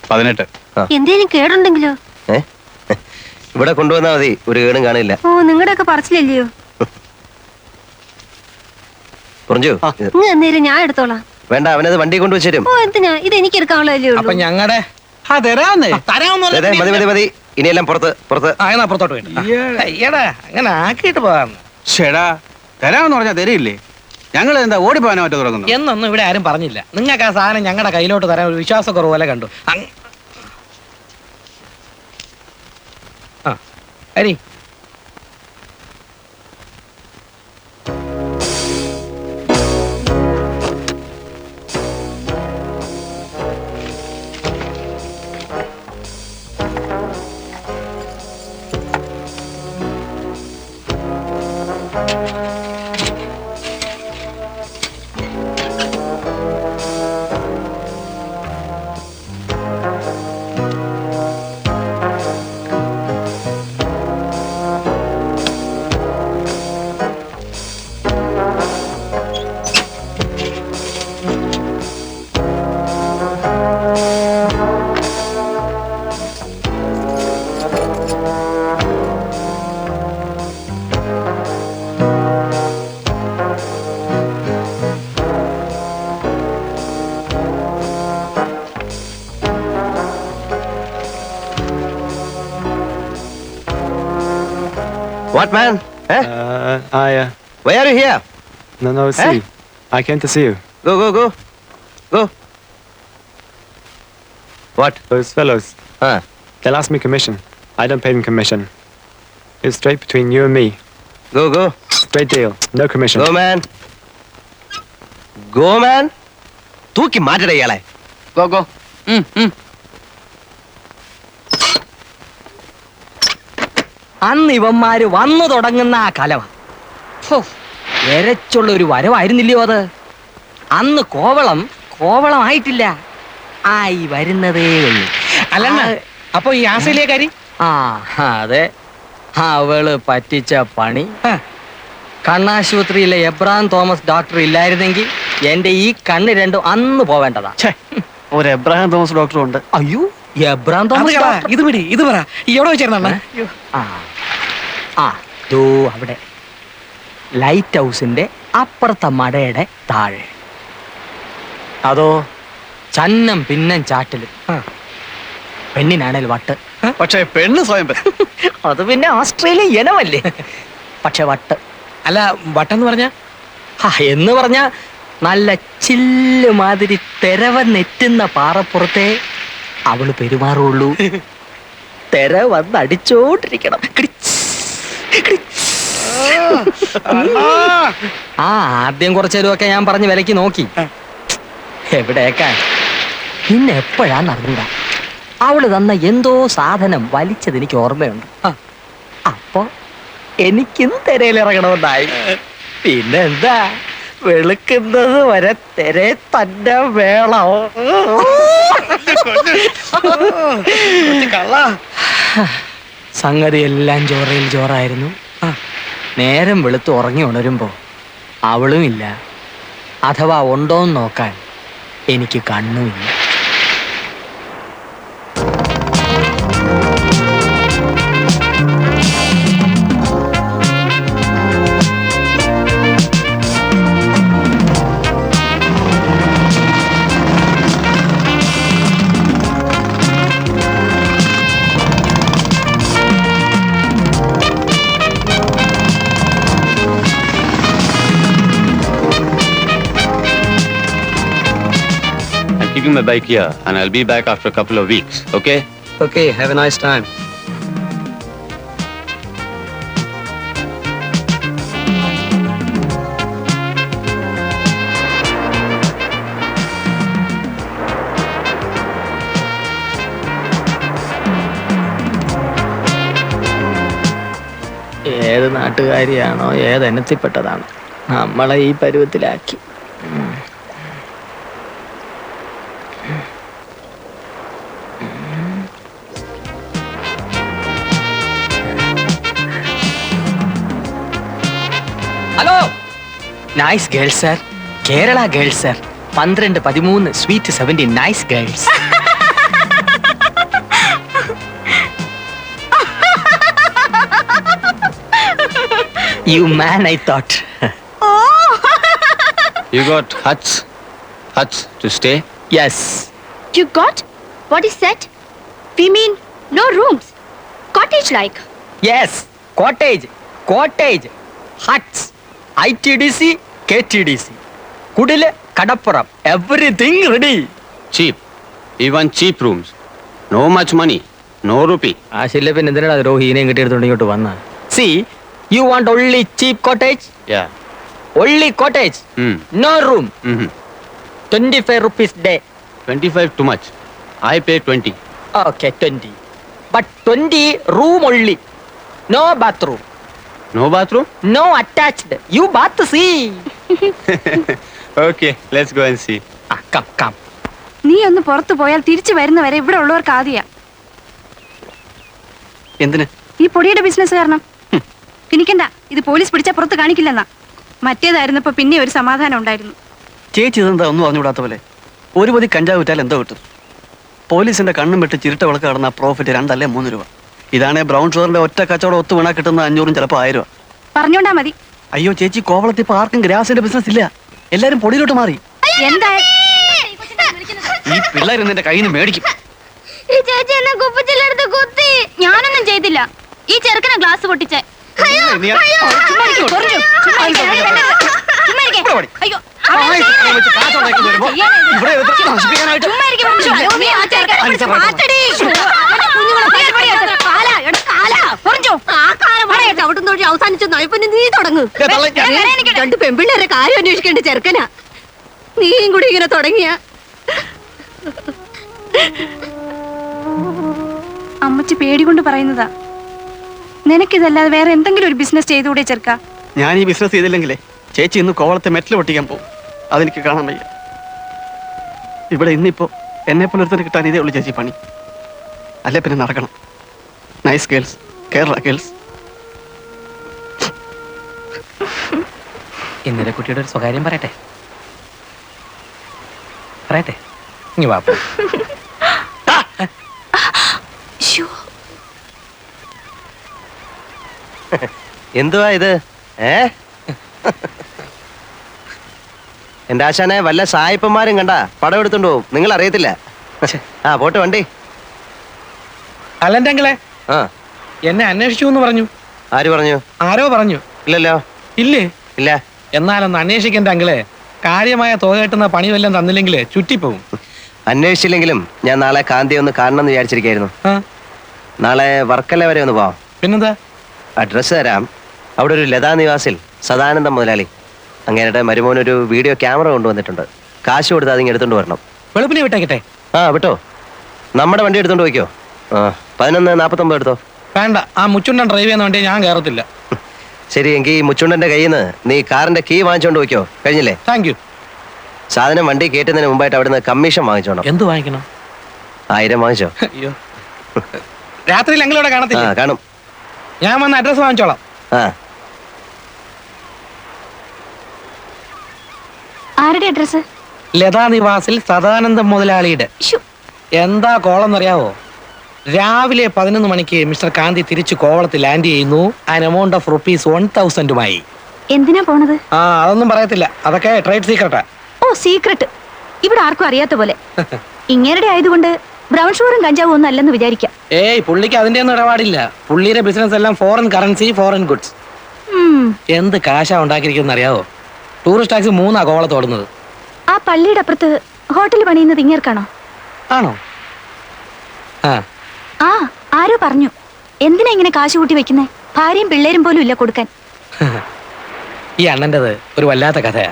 18. എന്തേലും കേടുണ്ടെങ്കിലോ? ഇവിടെ കൊണ്ടുവന്നാ മതി, ഒരു കേടും കാണില്ല. ഓ, നിങ്ങളുടെ ഒക്കെ പറച്ചില്ലല്ലയോ? പുറഞ്ചു. ഇങ്ങ് എന്നേലും ഞാൻ എടുത്തോളാം. വേണ്ട, അവനത് വണ്ടി കൊണ്ടുവച്ച് തരും. ഓ, എന്തിനാ? ഇത് എനിക്ക് എടുക്കാനുള്ളതല്ലേ അപ്പൊ ഉള്ളൂ. ഞങ്ങളുടെ തരാന്നേ. മതി. ഇനിയെല്ലാം പുറത്ത്. അപ്പുറത്തോട്ട് വേണ്ട. അയ്യടാ, അങ്ങനെ ആക്കിയിട്ട് പോകാന്ന്. ചേടാ തരാമെന്ന് പറഞ്ഞാൽ തരില്ലേ? ഞങ്ങൾ എന്താ ഓടിപ്പോകാനോ മറ്റോ തുടങ്ങുന്നു? എന്നൊന്നും ഇവിടെ ആരും പറഞ്ഞില്ല. നിങ്ങൾക്ക് ആ സാധനം ഞങ്ങളുടെ കയ്യിലോട്ട് തരാൻ ഒരു വിശ്വാസക്കുറവ് പോലെ കണ്ടു. അരി What, man? Eh? Why are you here? No, see. I came to see you. Go. What? Those fellows, Huh? they'll ask me commission. I don't pay them commission. It's straight between you and me. Go. Straight deal. No commission. Go, man. തൂക്കി മാറ്റട ഇയാളെ. Go അന്ന് ഇവന്മാര് വന്നു തുടങ്ങുന്ന ആ കലവ എരച്ചുള്ള ഒരു വരവായിരുന്നില്ലയോ അത്? അന്ന് കോവളമായിട്ടില്ല, ആയി വരുന്നതേ ഉള്ളൂ. അല്ല അപ്പൊ ഈ ആസയിലേക്കാരി ആ അതെ, അവള് പറ്റിച്ച പണി. കണ്ണാശുപത്രിയിലെ എബ്രാം തോമസ് ഡോക്ടർ ഇല്ലായിരുന്നെങ്കിൽ എന്റെ ഈ കണ്ണ് രണ്ടും അന്ന് പോവേണ്ടതാ. ഒരു എബ്രഹാം തോമസ് ഡോക്ടറും ഉണ്ട്. അയ്യോ, എബ്രാം തോമസ് ഡോക്ടർ. ഇത് പറ എവിടെ വെച്ചായിരുന്ന? ദോ അവിടെ ലൈറ്റ് ഹൗസിന്റെ അപ്പുറത്തെ മടയുടെ താഴെ. അതോ ചന്നം പിന്നം ചാട്ടില്, പെണ്ണിനാണേൽ വട്ട്. പക്ഷേ പെണ്ണ് സ്വയം അത് പിന്നെ ഓസ്ട്രേലിയ ഇനമല്ലേ. പക്ഷെ വട്ട്. അല്ല വട്ടെന്ന് പറഞ്ഞ എന്ന് പറഞ്ഞ നല്ല ചില്ല് മാതിരി തെരവ നെറ്റുന്ന പാറപ്പുറത്തെ അവള് പെരുമാറുള്ളൂ. തെര വന്ന് അടിച്ചോണ്ടിരിക്കണം. ആദ്യം കുറച്ചേരുമൊക്കെ ഞാൻ പറഞ്ഞ് വിലക്ക് നോക്കി, എവിടേക്കാൻ. പിന്നെ എപ്പോഴാന്ന് അറിഞ്ഞൂടാ അവള് തന്ന എന്തോ സാധനം വലിച്ചത് എനിക്ക് ഓർമ്മയുണ്ട്. അപ്പൊ എനിക്കും തെരയിലിറങ്ങണമെന്നായി. പിന്നെന്താ, വെളുക്കുന്നത് വരെ തെരെ തന്നെ വേണം. സംഗതി എല്ലാം ജോറായിരുന്നു. നേരം വെളുത്ത് ഉറങ്ങി ഉണരുമ്പോ അവളും ഇല്ല, അഥവാ ഉണ്ടോന്ന് നോക്കാൻ എനിക്ക് കണ്ണുമില്ല. Keeping my bike here, and I'll be back after a couple of weeks. Okay? Okay, have a nice time. ഏത് നാട്ടുകാരിയാണോ ഏതെണ്ണത്തിൽപ്പെട്ടതാണ് നമ്മളെ ഈ പരുവത്തിലാക്കി. Hello, nice girls sir, Kerala girls sir, 12, 13, sweet 17, nice girls. You man, I thought. You got huts to stay? Yes. You got? What is that? We mean no rooms. Cottage like. Yes, cottage, huts, ITDC, KTDC, Kudile, Kadappuram, everything ready. Cheap. Even cheap rooms. No much money. No rupee. ആശില്ലപ്പൻ എന്തിനാ രോഹിനെയും കിട്ടിയെടുത്തോണ്ട് ഇങ്ങോട്ട് വന്ന? See, you want only cheap cottage? Yeah. Only cottage. No room. 25 rupees day. 25 too much. I pay 20. Okay, 20. But 20 room only. No bathroom. No bathroom? No attached. You bath see. Okay, let's go and see. Come. നീ ഒന്ന് പുറത്തു പോയാൽ തിരിച്ചു വരുന്നവരെ ഇവിടെ ഉള്ളവർക്ക് ആദ്യ. എന്തിന്? ഈ പൊടിയുടെ ബിസിനസ് കാരണം. എനിക്കണ്ട, ഇത് പോലീസ് പിടിച്ചാൽ പുറത്ത് കാണിക്കില്ലെന്നാ. മറ്റേതായിരുന്നപ്പോ പിന്നെ ഒരു സമാധാനം ഉണ്ടായിരുന്നു. ചേച്ചി ഇതെന്താ ഒന്നും അറിഞ്ഞുകൂടാത്ത പോലെ? ഒരു പൊതി കഞ്ചാവ് വിറ്റാൽ എന്തോ കിട്ടും? പോലീസിന്റെ കണ്ണും വെട്ട് ചിരുട്ട വിളക്ക് കടന്ന പ്രോഫിറ്റ് 2 അല്ലേ 3 രൂപ. ഇതാണ് ബ്രൗൺ ഷുഗറിന്റെ ഒറ്റ കച്ചവടം ഒത്തു വീണാ കിട്ടുന്ന 500 ചിലപ്പോൾ 1000 രൂപ. പറഞ്ഞോണ്ടാ മതി. അയ്യോ ചേച്ചി, കോവളത്തിൽ ഇപ്പൊ ആർക്കും ഗ്രാസിന്റെ ബിസിനസ് ഇല്ല, എല്ലാരും പൊടിയിലോട്ട് മാറി. എന്താ ഈ പിള്ളേർ നിന്റെ കയ്യിൽ നിന്ന് മേടിക്കും. ഈ ചേച്ചി എന്നെ കുപ്പിച്ചില്ലെടുത്ത് കുത്തി. ഞാനൊന്നും ചെയ്തില്ല. ഈ ചെറുക്കനെ ഗ്ലാസ് പൊട്ടിച്ചേ. നീ അയ്യോ കാശുണ്ടാക്കി വരുമ്പോ ഇവിടെ നശിപ്പിക്കാനായിട്ട് അവസാനിച്ചു നയപ്പന്നെ നീ തുടങ്ങ്. രണ്ട് പെൺപിള്ളേരെ കാര്യം അന്വേഷിക്കേണ്ട ചെറുക്കനാ. നീയും കൂടി ഇങ്ങനെ തുടങ്ങിയ അമ്മച്ചി പേടികൊണ്ട് പറയുന്നതാ. നിനക്കിതല്ലാതെ വേറെ എന്തെങ്കിലും ഒരു ബിസിനസ് ചെയ്തുകൂടെ ചെറുക്ക? ഞാൻ ഈ ബിസിനസ് ചെയ്തില്ലെങ്കിലേ ചേച്ചി ഇന്ന് കോവളത്തെ മെറ്റൽ പൊട്ടിക്കാൻ പോകും. അതെനിക്ക് കാണാൻ വയ്യ. ഇവിടെ ഇന്നിപ്പോ എന്നെ പോലെ ഒരുത്തന്നെ കിട്ടാൻ ഇതേ ഉള്ളൂ ചേച്ചി പണി. അല്ലേ പിന്നെ നടക്കണം. Nice girls, Kerala girls. ഇന്നലെ കുട്ടിയുടെ ഒരു സ്വകാര്യം പറയട്ടെ. പറയട്ടെ, ഇനി വാ. എന്തുവാ ഇത്? എന്റെ ആശാനെ വല്ല സായിപ്പന്മാരും കണ്ട പടം എടുത്തോണ്ട് പോവും. നിങ്ങൾ അറിയത്തില്ല. ആ പോട്ടെ വണ്ടി. അല്ലെന്റെ അങ്കിളെ, ആ എന്നെ അന്വേഷിച്ചു എന്ന് പറഞ്ഞു. ആര് പറഞ്ഞു? ആരോ പറഞ്ഞു. ഇല്ലല്ലോ. ഇല്ലേ? ഇല്ല. എന്നാലൊന്ന് അന്വേഷിക്കണ്ട അങ്കിളെ. കാര്യമായ തുക കിട്ടുന്ന പണി വല്ലതും തന്നില്ലെങ്കിൽ ചുറ്റിപ്പോവും. അന്വേഷിച്ചില്ലെങ്കിലും ഞാൻ നാളെ കാന്തി ഒന്ന് കാണണം എന്ന് വിചാരിച്ചിരിക്കായിരുന്നു. നാളെ വർക്കല വരെ ഒന്ന് പോവാം. പിന്നെന്താ? അഡ്രസ്സ് തരാം. അവിടെ ഒരു ലതാ നിവാസിൽ സദാനന്ദം മുതലാളി അങ്ങേരുടെ മരുമോനൊരു വീഡിയോ ക്യാമറ കൊണ്ടുവന്നിട്ടുണ്ട്. കാശ് കൊടുത്ത് അതിങ്ങ് എടുത്തോണ്ട് വരണം. വെളുപ്പിനെ വിട്ടേക്കട്ടെ. ആ വിട്ടോ. നമ്മുടെ വണ്ടി എടുത്തോണ്ട് പോയിക്കോ. 11:49 എടുത്തോ. വേണ്ട, ആ മുച്ചുണ്ടൻ ഡ്രൈവ് ചെയ്യുന്ന വണ്ടി ഞാൻ കയറത്തില്ല. ശരി, എങ്കിൽ ഈ മുച്ചുണ്ടന്റെ കയ്യിൽ നിന്ന് നീ കാറിന്റെ കീ വാങ്ങിച്ചോണ്ട് പോയിക്കോ. കഴിഞ്ഞില്ലേ? Thank you. സാധനം വണ്ടി കയറ്റുന്നതിന് മുമ്പായിട്ട് അവിടുന്ന് കമ്മീഷൻ വാങ്ങിച്ചോണം. എന്ത് വാങ്ങിക്കണം? 1000 വാങ്ങിച്ചോ. അയ്യോ, രാത്രിയിൽ എങ്കിലൂടെ കാണത്തില്ല. കാണും. ഞാൻ വന്ന് അഡ്രസ് വാങ്ങിച്ചോളാം. ആരുടെ അഡ്രസ്? ലതാ നിവാസിൽ സദാനന്ദം മുതലാളിയുടെ. എന്താ കോളെന്നറിയാവോ? രാവിലെ 11 മണിക്ക് മിസ്റ്റർ കാന്തി തിരിച്ചു കോവളത്തിൽ ലാൻഡ് ചെയ്യുന്നു. ആൻ എമൗണ്ട് ഓഫ് ₹1000 എന്തിനാ പോണത്? അതൊന്നും പറയത്തില്ല. അതൊക്കെ ട്രേഡ് സീക്രട്ടാ. ഓ, സീക്രട്ട്. ഇവിടെ ആർക്കും അറിയാത്ത പോലെ. ഇങ്ങേരുടെ ആയതുകൊണ്ട് ബ്രൗൺ ഷുഗറും കഞ്ചാവും ഒന്നും അല്ലെന്ന് വിചാരിക്കാം. ഏയ്, പുള്ളിക്ക് അതിന്റെ ഒന്നും ഇടപാടില്ല. പുള്ളിയുടെ ബിസിനസ് എല്ലാം ഫോറിൻ കറൻസി, ഫോറിൻ ഗുഡ്സ്. എന്ത് കാശാ ഉണ്ടാക്കിയിരിക്കുന്ന അറിയാവോ? ടൂറിസ്റ്റ് ടാക്സി 3 കോവളത്ത് ഓടുന്നത്. ആ പള്ളിയുടെ അപ്പുറത്ത് ഹോട്ടൽ പണിയുന്നത് ഇങ്ങേർക്കാണോ? ആണോ? ആ, ആരോ പറഞ്ഞു. എന്തിനാ ഇങ്ങനെ കാശ് കൂട്ടി വെക്കുന്നേ? ഭാര്യയും പിള്ളേരും പോലും ഇല്ല കൊടുക്കാൻ. ഈ അണ്ണൻ്റെത് ഒരു വല്ലാത്ത കഥയാ.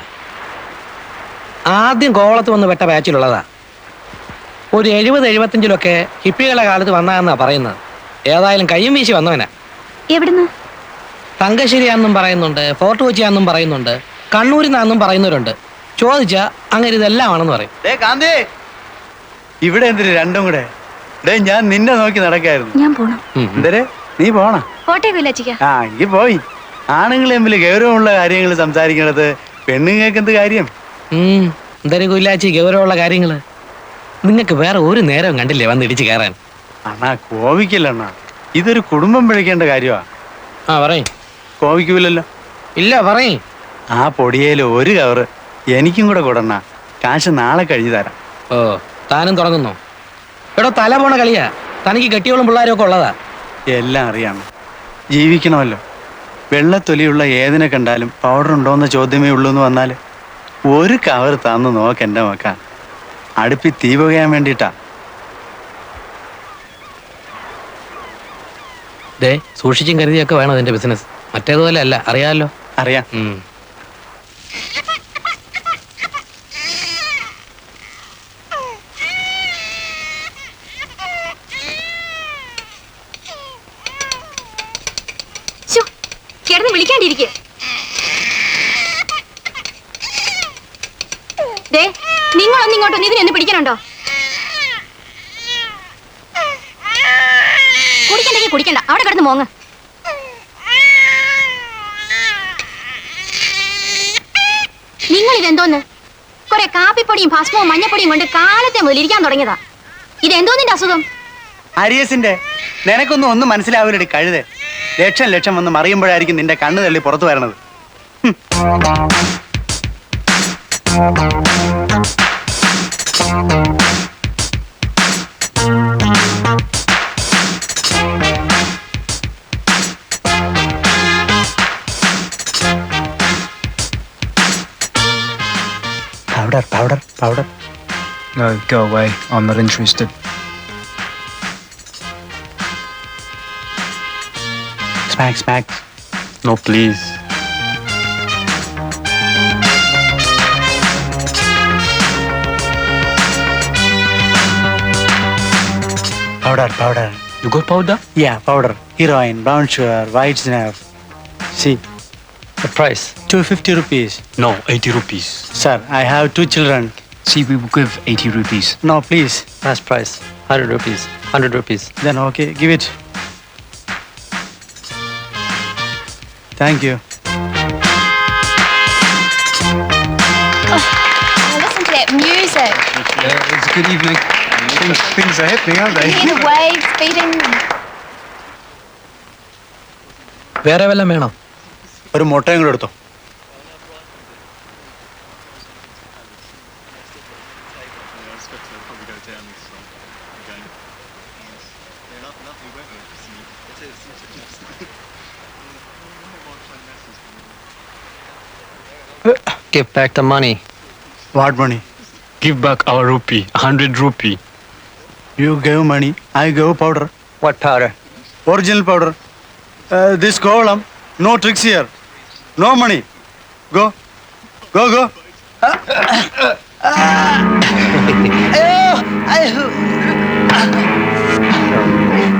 ആദ്യം കോവളത്ത് വന്ന് വെട്ട ബാച്ചിലുള്ളതാ. ഒരു 70-75 ഹിപ്പികളുടെ കാലത്ത് വന്നാന്നാ പറയുന്നത്. ഏതായാലും കയ്യും വീശി വന്നവനാ. എവിടുന്ന്? തങ്കശ്ശേരിയാന്നും പറയുന്നുണ്ട്, ഫോർട്ട് കൊച്ചിയാന്നും പറയുന്നുണ്ട്, കണ്ണൂരിൽ നിന്നാന്നും പറയുന്നവരുണ്ട്. ചോദിച്ചാ അങ്ങനെ ഇതെല്ലാം ആണെന്ന് പറയും. കാന്തി, ഇവിടെ എന്തിനു രണ്ടും കൂടെ? ഞാൻ നിന്നെ നോക്കി നടക്കായിരുന്നു. ഞാൻ പോണം. എന്തരെ നീ പോണ? കോട്ടയം വില്ലാച്ചിക്ക. ആ, എങ്കിൽ പോയി. ആണുങ്ങൾ തമ്മിൽ ഗൗരവമുള്ള കാര്യങ്ങൾ സംസാരിക്കണത് പെണ്ണുങ്ങൾക്ക് എന്ത് കാര്യം? എന്തായാലും കൊല്ലാച്ചി ഗൗരവമുള്ള കാര്യങ്ങള്. നിങ്ങൾക്ക് വേറെ ഒരു നേരവും കണ്ടില്ലേ വന്ന് ഇടിച്ച് കയറാൻ? അണ്ണാ കോപിക്കില്ല അണ്ണാ, ഇതൊരു കുടുംബം പിഴയ്ക്കേണ്ട കാര്യമാ. പറയും. കോപിക്കൂലല്ലോ? ഇല്ല, പറയും. ആ പൊടിയേല് ഒരു കവറ് എനിക്കും കൂടെ കൊടുണ്ണ. കാശ് നാളെ കഴിഞ്ഞു തരാം. ഓ, താനും തുടങ്ങുന്നോ? ഇവിടെ തല പോണ കളിയാ. തനിക്ക് കെട്ടിയോളും പിള്ളേരും ഒക്കെ ഉള്ളതാ. എല്ലാം അറിയാം. ജീവിക്കണമല്ലോ. വെള്ളത്തൊലിയുള്ള ഏതിനെ കണ്ടാലും പൗഡർ ഉണ്ടോയെന്ന ചോദ്യമേ ഉള്ളൂ എന്ന് വന്നാല് ഒരു കവർ തന്നു നോക്കെന്റെ മക്ക. അടുപ്പി തീ പുകയാൻ വേണ്ടിട്ടാ. സൂക്ഷിച്ചും കരുതിയൊക്കെ വേണം അതിന്റെ ബിസിനസ്. മറ്റേതുപോലെ അല്ല, അറിയാമല്ലോ. അറിയാം. കിടന്ന് വിളിക്കാണ്ടിരിക്കെ. നിങ്ങളൊന്നും ഇങ്ങോട്ടൊന്നും ഇതിനൊന്ന് പിടിക്കണുണ്ടോ? കുടിക്കണ്ടെങ്കിൽ കുടിക്കണ്ട, അവിടെ കിടന്ന് മോങ്ങ്. നിങ്ങൾ ഇതെന്തോന്ന്? കുറെ കാപ്പിപ്പൊടിയും ഭസ്മവും മഞ്ഞപ്പൊടിയും കൊണ്ട് കാലത്തെ മുതൽ ഇരിക്കാൻ തുടങ്ങിയതാ. ഇതെന്തോന്നിന്റെ അസുഖം? അരിയസിന്റെ. നിനക്കൊന്നും ഒന്നും മനസ്സിലാവില്ലടി കഴുതെ. ലക്ഷം വന്ന് മറിയുമ്പോഴായിരിക്കും നിന്റെ കണ്ണ് തള്ളി പുറത്തു വരണത്. Go away. I'm not interested. Smack. No, please. Powder. You got powder? Yeah, powder. Heroin, brown sugar, white snuff. See, The price? 250 rupees. No, 80 rupees. Sir, I have 2 children. See, we will give 80 rupees. No, please. Last price. 100 rupees. 100 rupees. Then okay, give it. Thank you. Listen to that music. It's a good evening. Things are happening, aren't You they? hear the waves beating. വേറെ വല്ലതും വേണം? ഒരു മുട്ടയും കൂടെ എടുത്തോ. Give back the money. What money? Give back our rupee. 100 rupee. You gave money, I gave powder. What powder? Original powder. This column, no tricks here. No money. Go.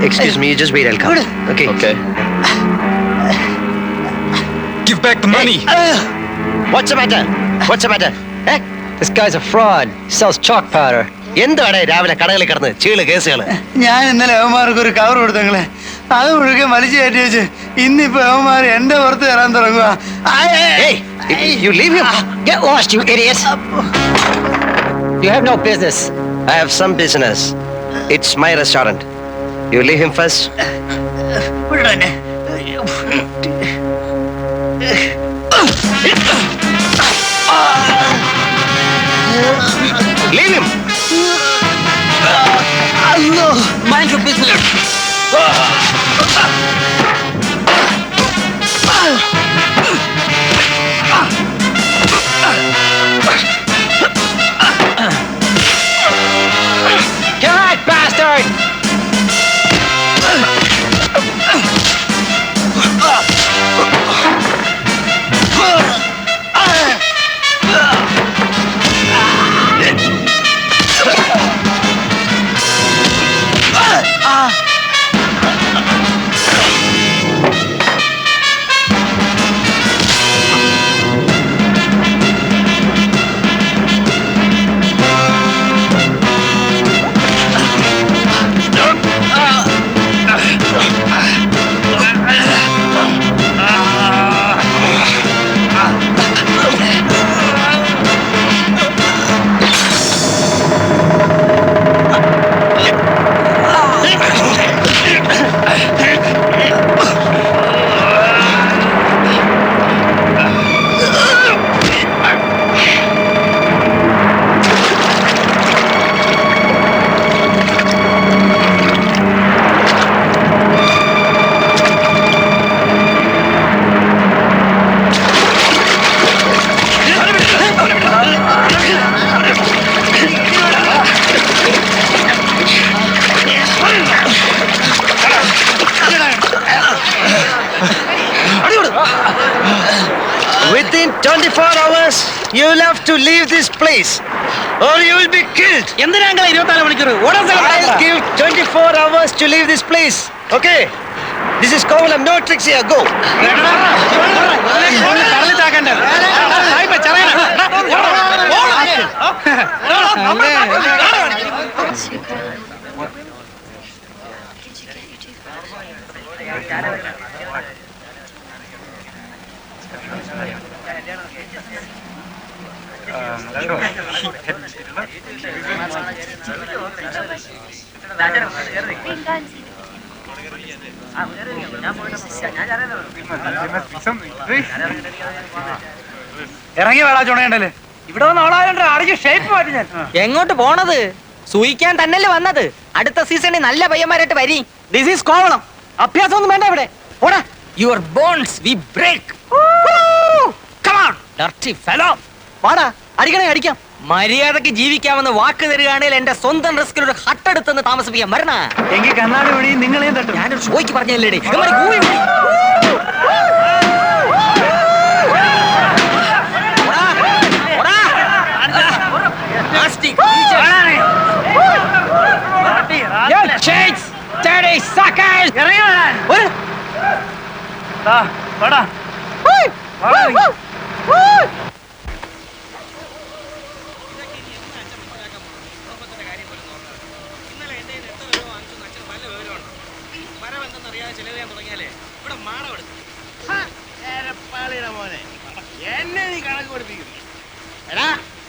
Excuse me, just wait, I'll come. Okay. Okay. Give back the money. What's the matter? Eh? This guy's a fraud. He sells chalk powder. എന്താണ് രാവിലെ കടകളിൽ കിടന്ന് ചീള് കേസുകള്? ഞാൻ ഇന്നലെ അവന്മാർക്ക് ഒരു cover കൊടുത്തങ്ങളെ, അത് മുഴുവൻ വലിച്ചു കയറ്റി വെച്ച് ഇന്നിപ്പോ അവന്മാർ എന്റെ പുറത്ത് തരാൻ തുടങ്ങുക. Hey, you leave him. Get lost, you idiot! You have no business. I have some business. It's my restaurant. You leave him first. Leave him. Mind your business. God, bastard! Within 24 hours, you will have to leave this place, or you will be killed. എന്തിനാ 24 മണിക്കൂർ? I'll give 24 hours to leave this place. Okay? This is Kovalam. No tricks here. Go. ഇറങ്ങി വേളാ ചുണയുണ്ടല്ലേ. ഇവിടെ വന്ന് അവളായോണ്ട് അടിച്ച് shape മാറ്റി ഞാൻ. എങ്ങോട്ട് പോണത്? സൂയിക്കാൻ തന്നെയല്ലേ വന്നത്. അടുത്ത സീസണിൽ നല്ല പയ്യന്മാരായിട്ട് വരി. This is Kovalam. അഭ്യാസം ഒന്നും വേണ്ട ഇവിടെ. പോടാ. Your bones we break. Come on dirty fellow. വാടാ, അടിക്കണേ അടിക്കാം. മര്യാദക്ക് ജീവിക്കാമെന്ന് വാക്ക് തരികയാണെങ്കിൽ എന്റെ സ്വന്തം റിസ്കിൽ ഒരു ഹട്ടെടുത്തെന്ന് താമസിപ്പിക്കാൻ വരണ. എങ്കിൽ കണ്ണാടി വഴി നിങ്ങളെയും തട്ടും. ഞാനൊരു ഷോയ്ക്ക് പറഞ്ഞല്ലേ.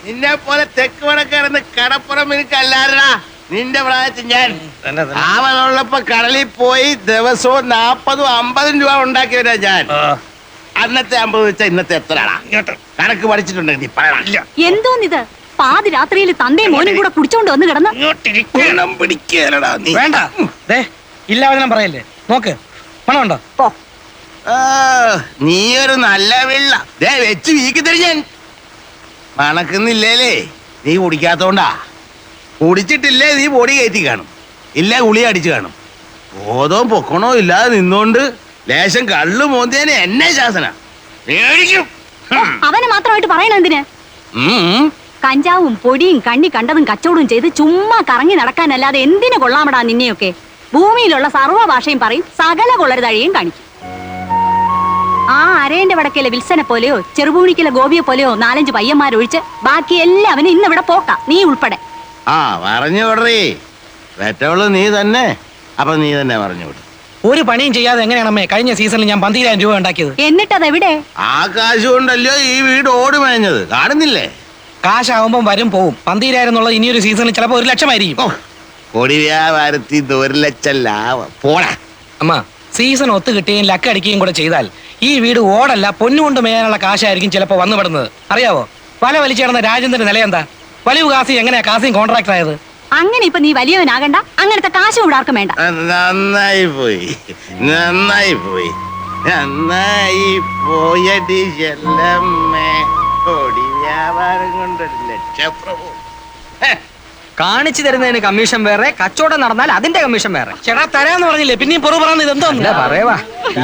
നിന്നെ പോലെ തെക്ക് വടക്കിറന്ന് കടപ്പുറം എനിക്കല്ലാരടാ. നിന്റെ പ്രായത്തിൽ ഞാൻ ആവനുള്ളപ്പോ കടലിൽ പോയി ദിവസവും 40-50 രൂപ ഉണ്ടാക്കിയവരാ ഞാൻ. അന്നത്തെ 50 വെച്ചാൽ ഇന്നത്തെ എത്രയാടാ? കണക്ക് പഠിച്ചിട്ടുണ്ടെങ്കിൽ നീ പറയണ. എന്തോന്നിത് പാതി രാത്രിയിൽ തന്തയും മോനും കൂടെ കുടിച്ചോണ്ട് വന്ന് കിടന്ന് പിടിക്കലടാ നീ. വേണ്ട ഇല്ലാവചനം പറയല്ലേ. നോക്ക് പണമുണ്ടോ? നീ ഒരു നല്ല വെള്ള വെച്ച് വീക്കി തരും ഞാൻ. മണക്കുന്നില്ലേലേ നീ കുടിക്കാത്തോണ്ടാ. കുടിച്ചിട്ടില്ലേ നീ പൊടി കയറ്റി കാണും, ഇല്ല ഗുളി അടിച്ചു കാണും. ബോധവും പൊക്കണോ ഇല്ലാതെ നിന്നോണ്ട് ലേശം കള്ളു മോന്തിയനെ എന്നെ ശാസന മേടിക്കും. അവനെ മാത്രമായിട്ട് പറയണ എന്തിന്? കഞ്ചാവും പൊടിയും കണ്ണി കണ്ടതും കച്ചവടവും ചെയ്ത് ചുമ്മാ കറങ്ങി നടക്കാനല്ലാതെ എന്തിനു കൊള്ളാമടാ നിന്നെയൊക്കെ. ഭൂമിയിലുള്ള സർവ്വ ഭാഷയും പറയും, സകല കൊള്ളരുതഴിയും കാണിക്കും. ആ അരേന്റെ വടക്കേലെ വിൽസനെ പോലെയോ ചെറുപൂണിക്കലെ ഗോപിയെ പോലെയോ 4-5 പയ്യന്മാരൊഴിച്ച് ബാക്കി എല്ലാവനും ഇന്നിവിടെ പോക്ക, നീ ഉൾപ്പെടെ. പറഞ്ഞു വിടറേ. പെറ്റവള് നീ തന്നെ. അപ്പൊ നീ തന്നെ പറഞ്ഞു വിടും. ഒരു പണിയും ചെയ്യാതെ എങ്ങനെയാണമ്മേ കഴിഞ്ഞ സീസണിൽ ഞാൻ 12,000 രൂപ ഉണ്ടാക്കിയത്? എന്നിട്ടതെവിടെ? ആ കാശ് കൊണ്ടല്ലോ ഈ വീട് ഓടി മേഞ്ഞത്, കാണുന്നില്ലേ? കാശാവുമ്പം വരും പോവും. 12,000 എന്നുള്ളത് ഇനിയൊരു സീസണിൽ ചിലപ്പോ 1 ലക്ഷമായിരിക്കും. കൊടി വ്യാപാരത്തിൽ 1 ലക്ഷം ലാഭം പോടാ. അമ്മ സീസൺ ഒത്തു കിട്ടുകയും ലക്ക് അടിക്കുകയും കൂടെ ചെയ്താൽ ഈ വീട് ഓടല്ല പൊന്നുകൊണ്ട് മേയാനുള്ള കാശായിരിക്കും ചിലപ്പോ വന്നുപെടുന്നത്. അറിയാവോ? വല വലിച്ചേർന്ന രാജേന്ദ്രന്റെ നില എന്താ? വലിയ കാസി എങ്ങനെയാ കാസിയും കോൺട്രാക്ടർ ആയത്? അങ്ങനെ ഇപ്പൊ നീ വലിയവനാകണ്ട, അങ്ങനത്തെ കാശ് ഇവിടെ ആർക്കും വേണ്ട. നന്നായി പോയി, നന്നായി പോയി, നന്നായി പോയടി ചെല്ലമ്മേ. കൊടി വ്യാപാരം കൊണ്ട് 1 ലക്ഷം പ്രഭു. കാണിച്ചു തരുന്നതിന് കമ്മീഷൻ വേറെ, കച്ചവടം നടന്നാൽ അതിന്റെ കമ്മീഷൻ വേറെ. ചേട്ടാ തരാന്ന് പറഞ്ഞില്ലേ, പിന്നെയും പൊറു പറയുന്നത് ഇതെന്തോ പറയവാ.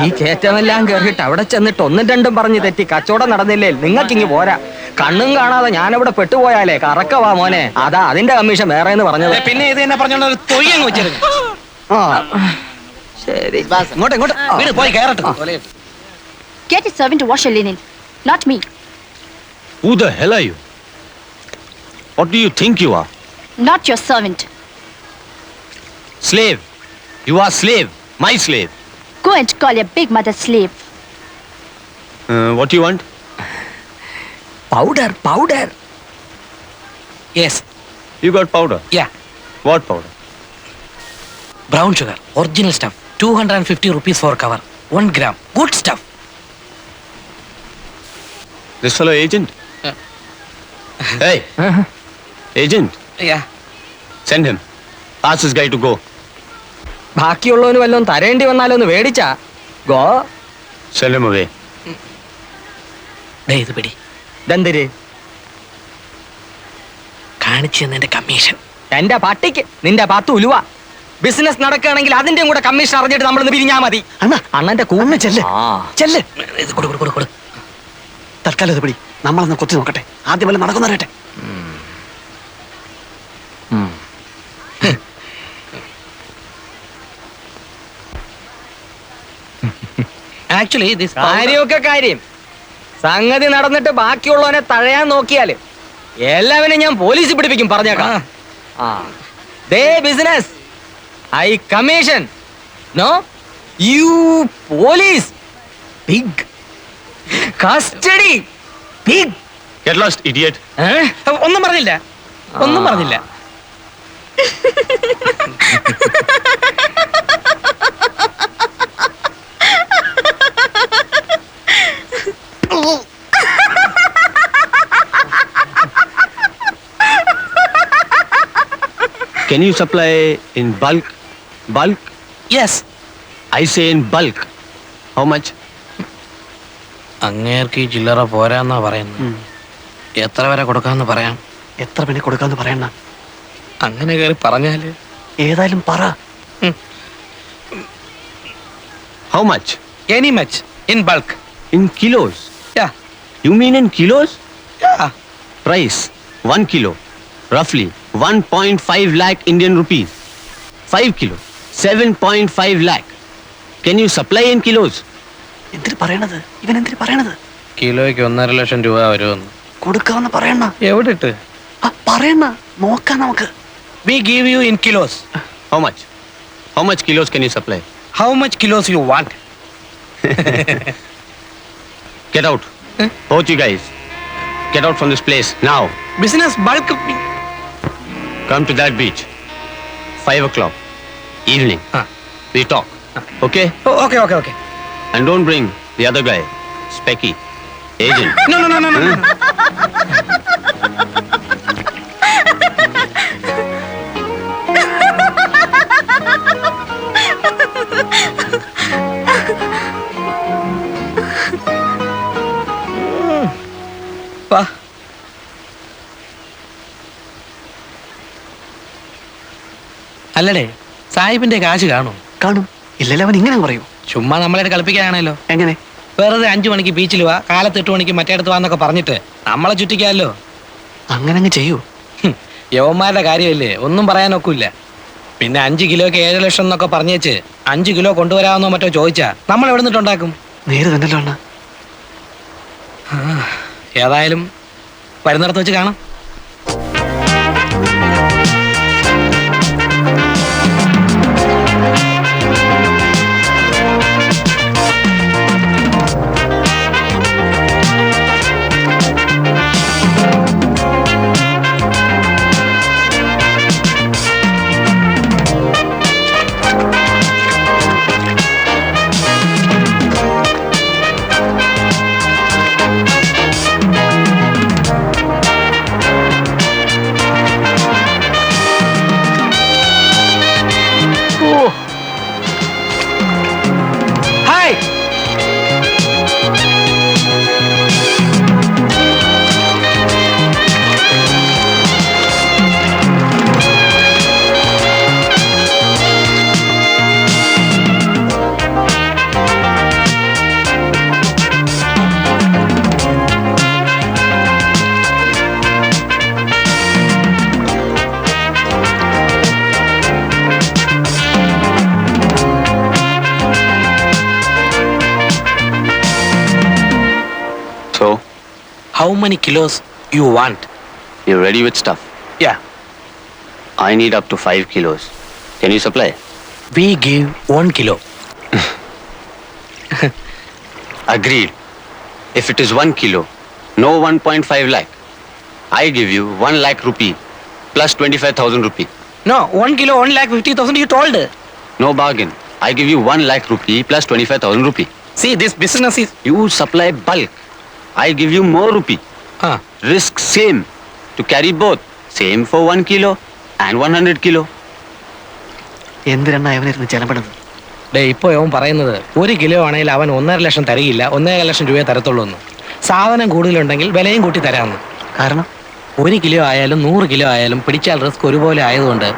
ഈ കയറ്റമെല്ലാം കേറിയിട്ട് അവിടെ ചെന്നിട്ട് 1-2 പറഞ്ഞ് തെറ്റി കച്ചവടം നടന്നില്ലേ നിങ്ങൾക്കിങ്ങ് പോരാ. കണ്ണും കാണാതെ ഞാനിവിടെ പെട്ടുപോയാലേ കറക്കവാ മോനെ. അതാ അതിന്റെ കമ്മീഷൻ വേറെ എന്ന് പറഞ്ഞത്. പിന്നെ ഇത് എന്നെ പറഞ്ഞോണ്ട് ഒരു തൊയ്യങ്ങ് വെച്ചിരുന്നു. ശരി, ഇങ്ങോട്ട് ഇങ്ങോട്ട് വീട് പോയി കയറട്ടെ. Get a servant to wash your linen, not me. Who the hell are you? What do you think you are? Not your servant. Slave. You are slave. My slave. Go and call your big mother slave. What do you want? Powder. Yes. You got powder? Yeah. What powder? Brown sugar. Original stuff. 250 rupees for cover. 1 gram. Good stuff. This fellow agent? Hey. Agent. Yeah. Send him. Ask this guy to go. ബാക്കിയുള്ളവന് വല്ലതും തരേണ്ടി വന്നാലോ ഒന്ന് മേടിച്ചാ. Go. Send him away. ഇത് പിടി. ദന്തര് കാണിച്ചു തന്നതിന്റെ commission. എന്റെ പട്ടിക്ക് നിന്റെ 10 ഉലുവ. ബിസിനസ് നടക്കുകയാണെങ്കിൽ അതിന്റെയും കൂടെ കമ്മീഷൻ അറിഞ്ഞിട്ട് നമ്മളൊന്ന് പിരിഞ്ഞാ മതി. അണ്ണന്റെ കൂന്ന് ചെല്ല്. ഇത് കൊടു. തൽക്കാലം ഇത് പിടി. നമ്മളൊന്ന് കൊത്തി നോക്കട്ടെ. ആദ്യം വല്ല നടക്കുന്നറിയട്ടെ. ആക്ച്വലി കാര്യമൊക്കെ കാര്യം. സംഗതി നടന്നിട്ട് ബാക്കിയുള്ളവനെ തഴയാൻ നോക്കിയാല് എല്ലാവരും ഞാൻ പോലീസിൽ പിടിപ്പിക്കും. പറഞ്ഞേക്കാം. ദേ business, I commission. No you police. Big custody. Big. Get lost, idiot. ഒന്നും പറഞ്ഞില്ല. Can you supply in bulk? Bulk? Yes. I say in bulk. How much? അങ്ങേർക്ക് ഈ ചില്ലറ പോരാന്നാ പറയുന്നത്. എത്ര വരെ കൊടുക്കാന്ന് പറയാം? എത്ര പെണ്ണി കൊടുക്കാന്ന് പറയണ? അങ്ങനെ കയറി പറഞ്ഞാല് ഏതായാലും പറ. How much? Any much in bulk. In kilos? Yeah. You mean in kilos? Yeah. Price 1 kilo, roughly 1.5 lakh Indian rupees. 5 kilo, 7.5 lakh. Can you supply in kilos? എന്തിനു പറയണത്? ഇവൻ എന്തിനു പറയണത്? കിലോയ്ക്ക് 1.5 ലക്ഷം രൂപ വരുമെന്ന്. കൊടുക്കാന്ന് പറയണ. എവിടെ ഇട്ട് പറയണ, നോക്കാം നമുക്ക്. We give you in kilos. How much? How much kilos can you supply? How much kilos you want? Get out. Both you guys. Get out from this place now. Business bulk. Come to that beach. 5 o'clock. Evening. We talk. Okay? Oh, okay. And don't bring the other guy. Specky. Agent. No. വാ. അല്ലടേ, സാഹിബിന്റെ കാശ് കാണും. കാണും. ഇല്ലല്ലോ, അവൻ ഇങ്ങനെ പറയൂ. ചുമ്മാ നമ്മളെ കളിപ്പിക്കാനാണല്ലോ. എങ്ങനെ? വെറുതെ 5 മണിക്ക് ബീച്ചിൽ വാ, കാലത്ത് 8 മണിക്ക് മറ്റേടത്ത് വാന്നൊക്കെ പറഞ്ഞിട്ട് നമ്മളെ ചുറ്റിക്കാമല്ലോ. അങ്ങനെ അങ്ങ് ചെയ്യൂ. യവന്മാരുടെ കാര്യമല്ലേ, ഒന്നും പറയാനൊക്കില്ല. പിന്നെ 5 കിലോയ്ക്ക് 7 ലക്ഷം എന്നൊക്കെ പറഞ്ഞേച്ച് 5 കിലോ കൊണ്ടുവരാമെന്നോ മറ്റോ ചോദിച്ചാ നമ്മൾ എവിടെ നിന്നിട്ടുണ്ടാക്കും? നേരെ തന്നെയല്ലോ അണ്ണ. ഏതായാലും വരുന്നിടത്ത് വെച്ച് കാണാം. How many kilos you want? You're ready with stuff? Yeah. I need up to 5 kilos. Can you supply? We give 1 kilo. Agreed. If it is 1 kilo, no 1.5 lakh. I give you 1 lakh rupee plus 25,000 rupee. No, 1 kilo 1,50,000 you told. No bargain. I give you 1 lakh rupee plus 25,000 rupee. See, this business is... You supply bulk. I give you more rupee. Risk same. To carry both. Same for 1 kilo and 100 kilo. എന്തിനാണ് അവനിരുന്ന് ചെലപ്പെടുന്നത്? ഇപ്പൊ അവൻ പറയുന്നത് 1 kilo ആണെങ്കിൽ അവൻ 1.5 ലക്ഷം തരികയില്ല, 1.5 ലക്ഷം രൂപയെ തരത്തുള്ളൂ എന്ന്. സാധനം കൂടുതലുണ്ടെങ്കിൽ വിലയും കൂട്ടി തരാമെന്ന്. കാരണം 1 കിലോ ആയാലും 100 കിലോ ആയാലും പിടിച്ചാൽ റിസ്ക് ഒരുപോലെ ആയതുകൊണ്ട്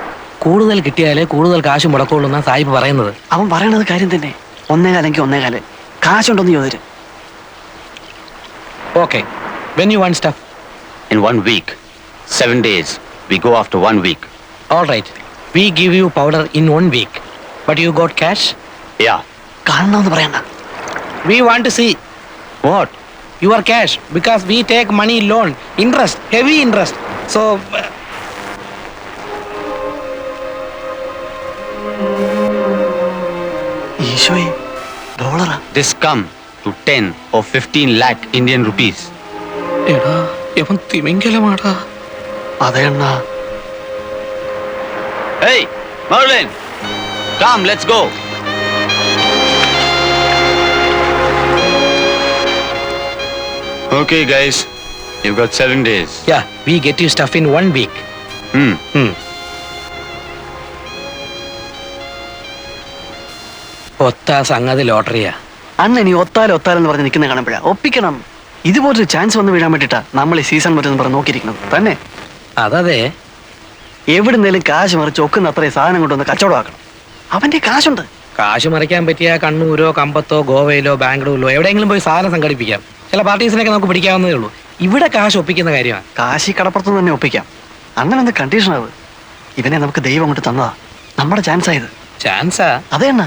കൂടുതൽ കിട്ടിയാലേ കൂടുതൽ കാശ് മുടക്കുള്ളൂ എന്നാണ് സാഹിബ് പറയുന്നത്. അവൻ പറയണത് കാര്യം തന്നെ. 1.25 1.25 കാശുണ്ടോന്ന് ചോദിച്ചു. Okay. When you want stuff? In 1 week. 7 days. We go after 1 week. All right. We give you powder in 1 week. But you got cash? Yeah. കാണണമെന്ന് പറയണ്ട. We want to see. What? Your cash. Because we take money loan. Interest. Heavy interest. So... ഈശോയെ, ഡോളറാ? This come to 10 or 15 lakh Indian rupees. എടാ, ഇവൻ തിമിംഗലമാടാ. അതെ അണ്ണാ. Hey, Merlin! Come, let's go. Okay, guys. You've got 7 days. Yeah, we get you stuff in 1 week. ഒത്ത സംഗതി ലോട്ടറിയാ. അണ്ണ നീ ഒത്താലെന്ന് പറഞ്ഞ് നിൽക്കുന്ന കാണുമ്പോഴാ ഒപ്പിക്കണം. ഇതുപോലൊരു ചാൻസ് വന്ന് വീഴാൻ വേണ്ടിട്ടാ നമ്മൾ ഈ സീസൺ വരുന്ന പറഞ്ഞ് നോക്കിയിരിക്കുന്നത് തന്നെ. അതതെ. എവിടുന്നേലും കാശ് മറിച്ച് ഒക്കുന്ന അത്രയും സാധനം കൊണ്ടുവന്ന് കച്ചവടമാക്കണം. അവന്റെ കാശുണ്ട്. കാശ് മറിക്കാൻ പറ്റിയ കണ്ണൂരോ കമ്പത്തോ ഗോവയിലോ ബാംഗ്ലൂരിലോ എവിടെയെങ്കിലും പോയി സാധനം സംഘടിപ്പിക്കാം. ചില പാർട്ടീസിനൊക്കെ നമുക്ക് പിടിക്കാവുന്നതേ ഉള്ളൂ. ഇവിടെ കാശ് ഒപ്പിക്കുന്ന കാര്യമാണ്. കാശി കടപ്പുറത്ത് തന്നെ ഒപ്പിക്കാം. അങ്ങനെ എന്ത് കണ്ടീഷൻ അത്? ഇവനെ നമുക്ക് ദൈവം കൊണ്ട് തന്നതാ. നമ്മുടെ ചാൻസ് ആയത്. ചാൻസാ? അതെ അണ്ണ.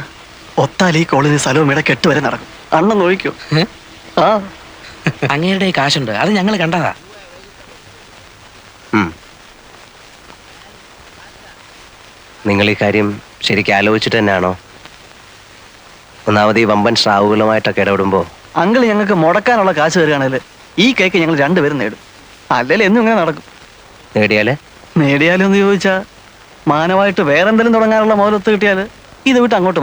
ഒത്താൽ ഈ കോളേജിൽ സ്ഥലവും ഇവിടെ കെട്ടുവരെ നടക്കും. അണ്ണൻ നോക്കിക്കോ. ആ അങ്ങയുടെ കാശുണ്ട്, അത് ഞങ്ങൾ കണ്ടതാ. നിങ്ങൾ ഈ കാര്യം ശരിക്കും ആലോചിച്ചിട്ട് തന്നെയാണോ? ഒന്നാമത് ഈ വമ്പൻ സ്രാവുകളുമായിട്ടൊക്കെ ഇടപെടുമ്പോൾ അങ്കിൾ ഞങ്ങൾക്ക് മുടക്കാനുള്ള കാശ് തരികയാണെങ്കിൽ ഈ കേക്ക് ഞങ്ങൾ രണ്ടുപേരും നേടും. അല്ലെങ്കിൽ എന്നും ഇങ്ങനെ നടക്കും. നേടിയാലോ എന്ന് ചോദിച്ചാ മാനമായിട്ട് വേറെന്തെങ്കിലും തുടങ്ങാനുള്ള മോലത്ത് കിട്ടിയാൽ ഇത് വിട്ട് അങ്ങോട്ട്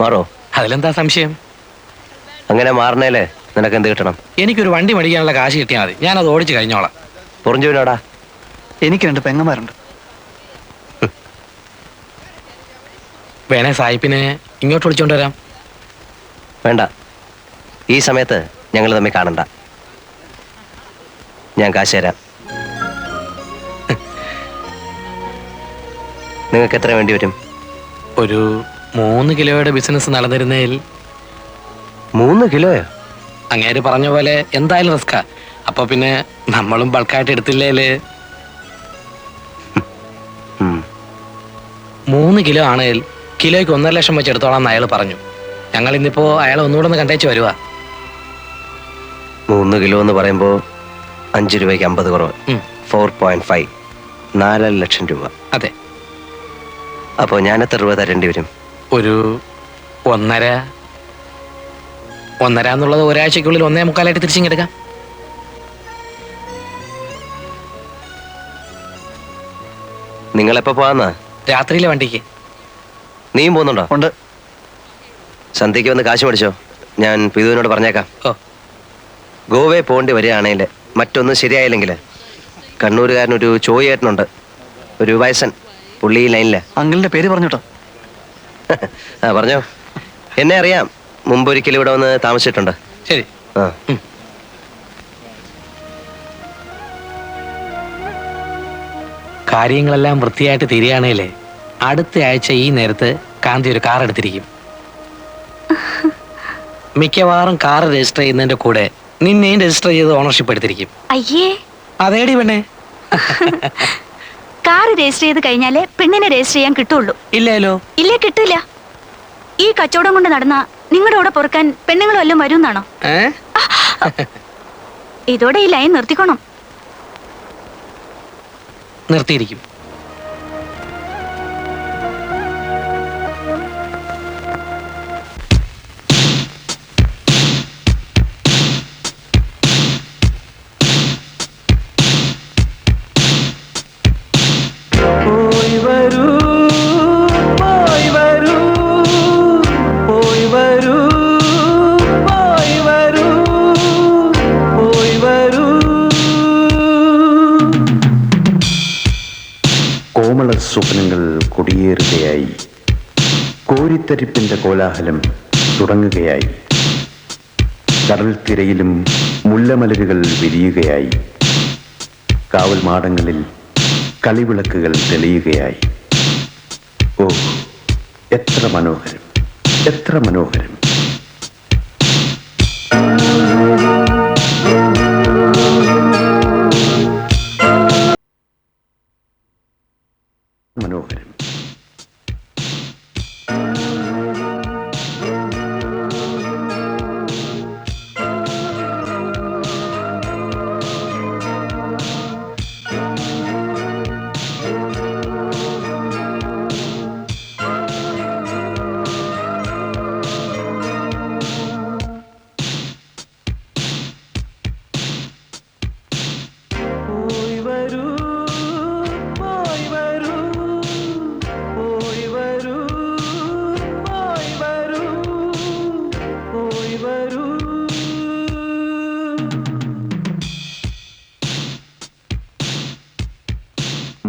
മാറോ? അതിലെന്താ സംശയം? അങ്ങനെ മാറണേലേ നിനക്ക് എന്ത് കിട്ടണം? എനിക്കൊരു വണ്ടി മേടിക്കാനുള്ള കാശ് കിട്ടിയാൽ മതി. ഞാനത് ഓടിച്ച് കഴിഞ്ഞോളാം. പൊറിഞ്ചുവിനോടാ? എനിക്ക് 2 പെങ്ങന്മാരുണ്ട്. വേണേ സായിപ്പിനെ ഇങ്ങോട്ട് വിളിച്ചോണ്ട് വരാം. വേണ്ട, ഈ സമയത്ത് ഞങ്ങൾ തമ്മിൽ കാണണ്ട. ഞാൻ കാശ് തരാം. നിങ്ങൾക്ക് എത്ര വേണ്ടി വരും? ഒരു 3 കിലോയുടെ ബിസിനസ് നടന്നിരുന്നതിൽ. 3 കിലോയോ? അങ്ങേര് പറഞ്ഞ പോലെ എന്തായാലും റിസ്കാ. അപ്പൊ പിന്നെ നമ്മളും ബൾക്കായിട്ട് എടുത്തില്ലേല്. 3 കിലോ ആണെങ്കിൽ കിലോയ്ക്ക് 1.5 ലക്ഷം വെച്ച് എടുത്തോളാം അയാൾ പറഞ്ഞു. ഞങ്ങൾ ഇന്നിപ്പോ അയാളെ ഒന്നുകൂടെ ഒന്ന് കണ്ടേച്ച് വരുവാ. 3 കിലോ എന്ന് പറയുമ്പോ 5 രൂപയ്ക്ക് 50 കുറവ്. 4.5 4 ലക്ഷം രൂപ. അതെ. അപ്പോ ഞാൻ എത്ര രൂപ തരേണ്ടി വരും? ഒരു 1.5 എന്നുള്ളത് ഒരാഴ്ചക്കുള്ളിൽ 1.25 തിരിച്ചിങ്ങെടുക്കാം. നിങ്ങളെപ്പോ പോവാന്നാ? രാത്രിയിലെ വണ്ടിക്ക്. നീയും പോകുന്നുണ്ടോ? ഉണ്ട്. സന്ധ്യക്ക് വന്ന് കാശ് മേടിച്ചോ, ഞാൻ പിതുവിനോട് പറഞ്ഞേക്കാം. ഓ. ഗോവയിൽ പോകേണ്ടി വരികയാണെങ്കിൽ മറ്റൊന്നും ശരിയായില്ലെങ്കിൽ കണ്ണൂരുകാരനൊരു ചോയേട്ടനുണ്ട്, ഒരു വയസ്സൻ. പുള്ളി ലൈനില്ല. അങ്കിളിന്റെ പേര് പറഞ്ഞോട്ടോ. ആ പറഞ്ഞോ. എന്നെ അറിയാം, മുമ്പൊരിക്കലും ഇവിടെ വന്ന് താമസിച്ചിട്ടുണ്ട്. ശരി. ആ. കാര്യങ്ങളെല്ലാം വൃത്തിയായിട്ട് തിരിയാണേലേ അടുത്ത ആഴ്ച ഈ നേരത്ത് കാന്തി ഒരു കാർ എടുത്തിരിക്കും. മിക്കവാറും കാർ രജിസ്റ്റർ ചെയ്യുന്നതിന്റെ കൂടെ നിന്നെയും രജിസ്റ്റർ ചെയ്ത് ഓണർഷിപ്പ് എടുത്തിരിക്കും. അയ്യേ, അതേടി പെണ്ണേ. കാർ രജിസ്റ്റർ ചെയ്ത് കഴിഞ്ഞാലേ പെണ്ണിനെ രജിസ്റ്റർ ചെയ്യാൻ കിട്ടുള്ളൂ. ഇല്ലല്ലോ. ഇല്ലേ, കിട്ടില്ല. ഈ കച്ചവടം കൊണ്ട് നടന്ന നിങ്ങളുടെ കൂടെ പൊറുക്കാൻ പെണ്ണുങ്ങൾ വല്ലതും വരുമെന്നാണോ? ഇതോടെ ഈ ലൈൻ നിർത്തിക്കോണം. നിർത്തിയിരിക്കും. സ്വപ്നങ്ങൾ കൊടിയേറുകയായി. കോരിത്തരിപ്പിന്റെ കോലാഹലം തുടങ്ങുകയായി. കടൽ തിരയിലും മുല്ലമലരുകൾ വിരിയുകയായി. കാവൽ മാടങ്ങളിൽ കളിവിളക്കുകൾ തെളിയുകയായി. ഓ, എത്ര മനോഹരം, എത്ര മനോഹരം. മനോഹരം.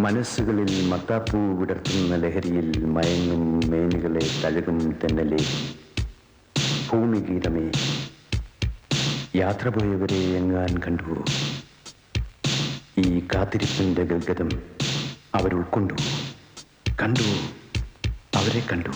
മനസ്സുകളിൽ മത്താപ്പൂ വിടർത്തുന്ന ലഹരിയിൽ മയങ്ങും മേനികളെ തഴുകും തെന്നലെ, ഭൂമിഗീതമേ, യാത്ര പോയവരെ എങ്ങാൻ കണ്ടുവോ? ഈ കാത്തിരിപ്പിന്റെ ഗൽഗതം അവർ ഉൾക്കൊണ്ടു. കണ്ടു, അവരെ കണ്ടു.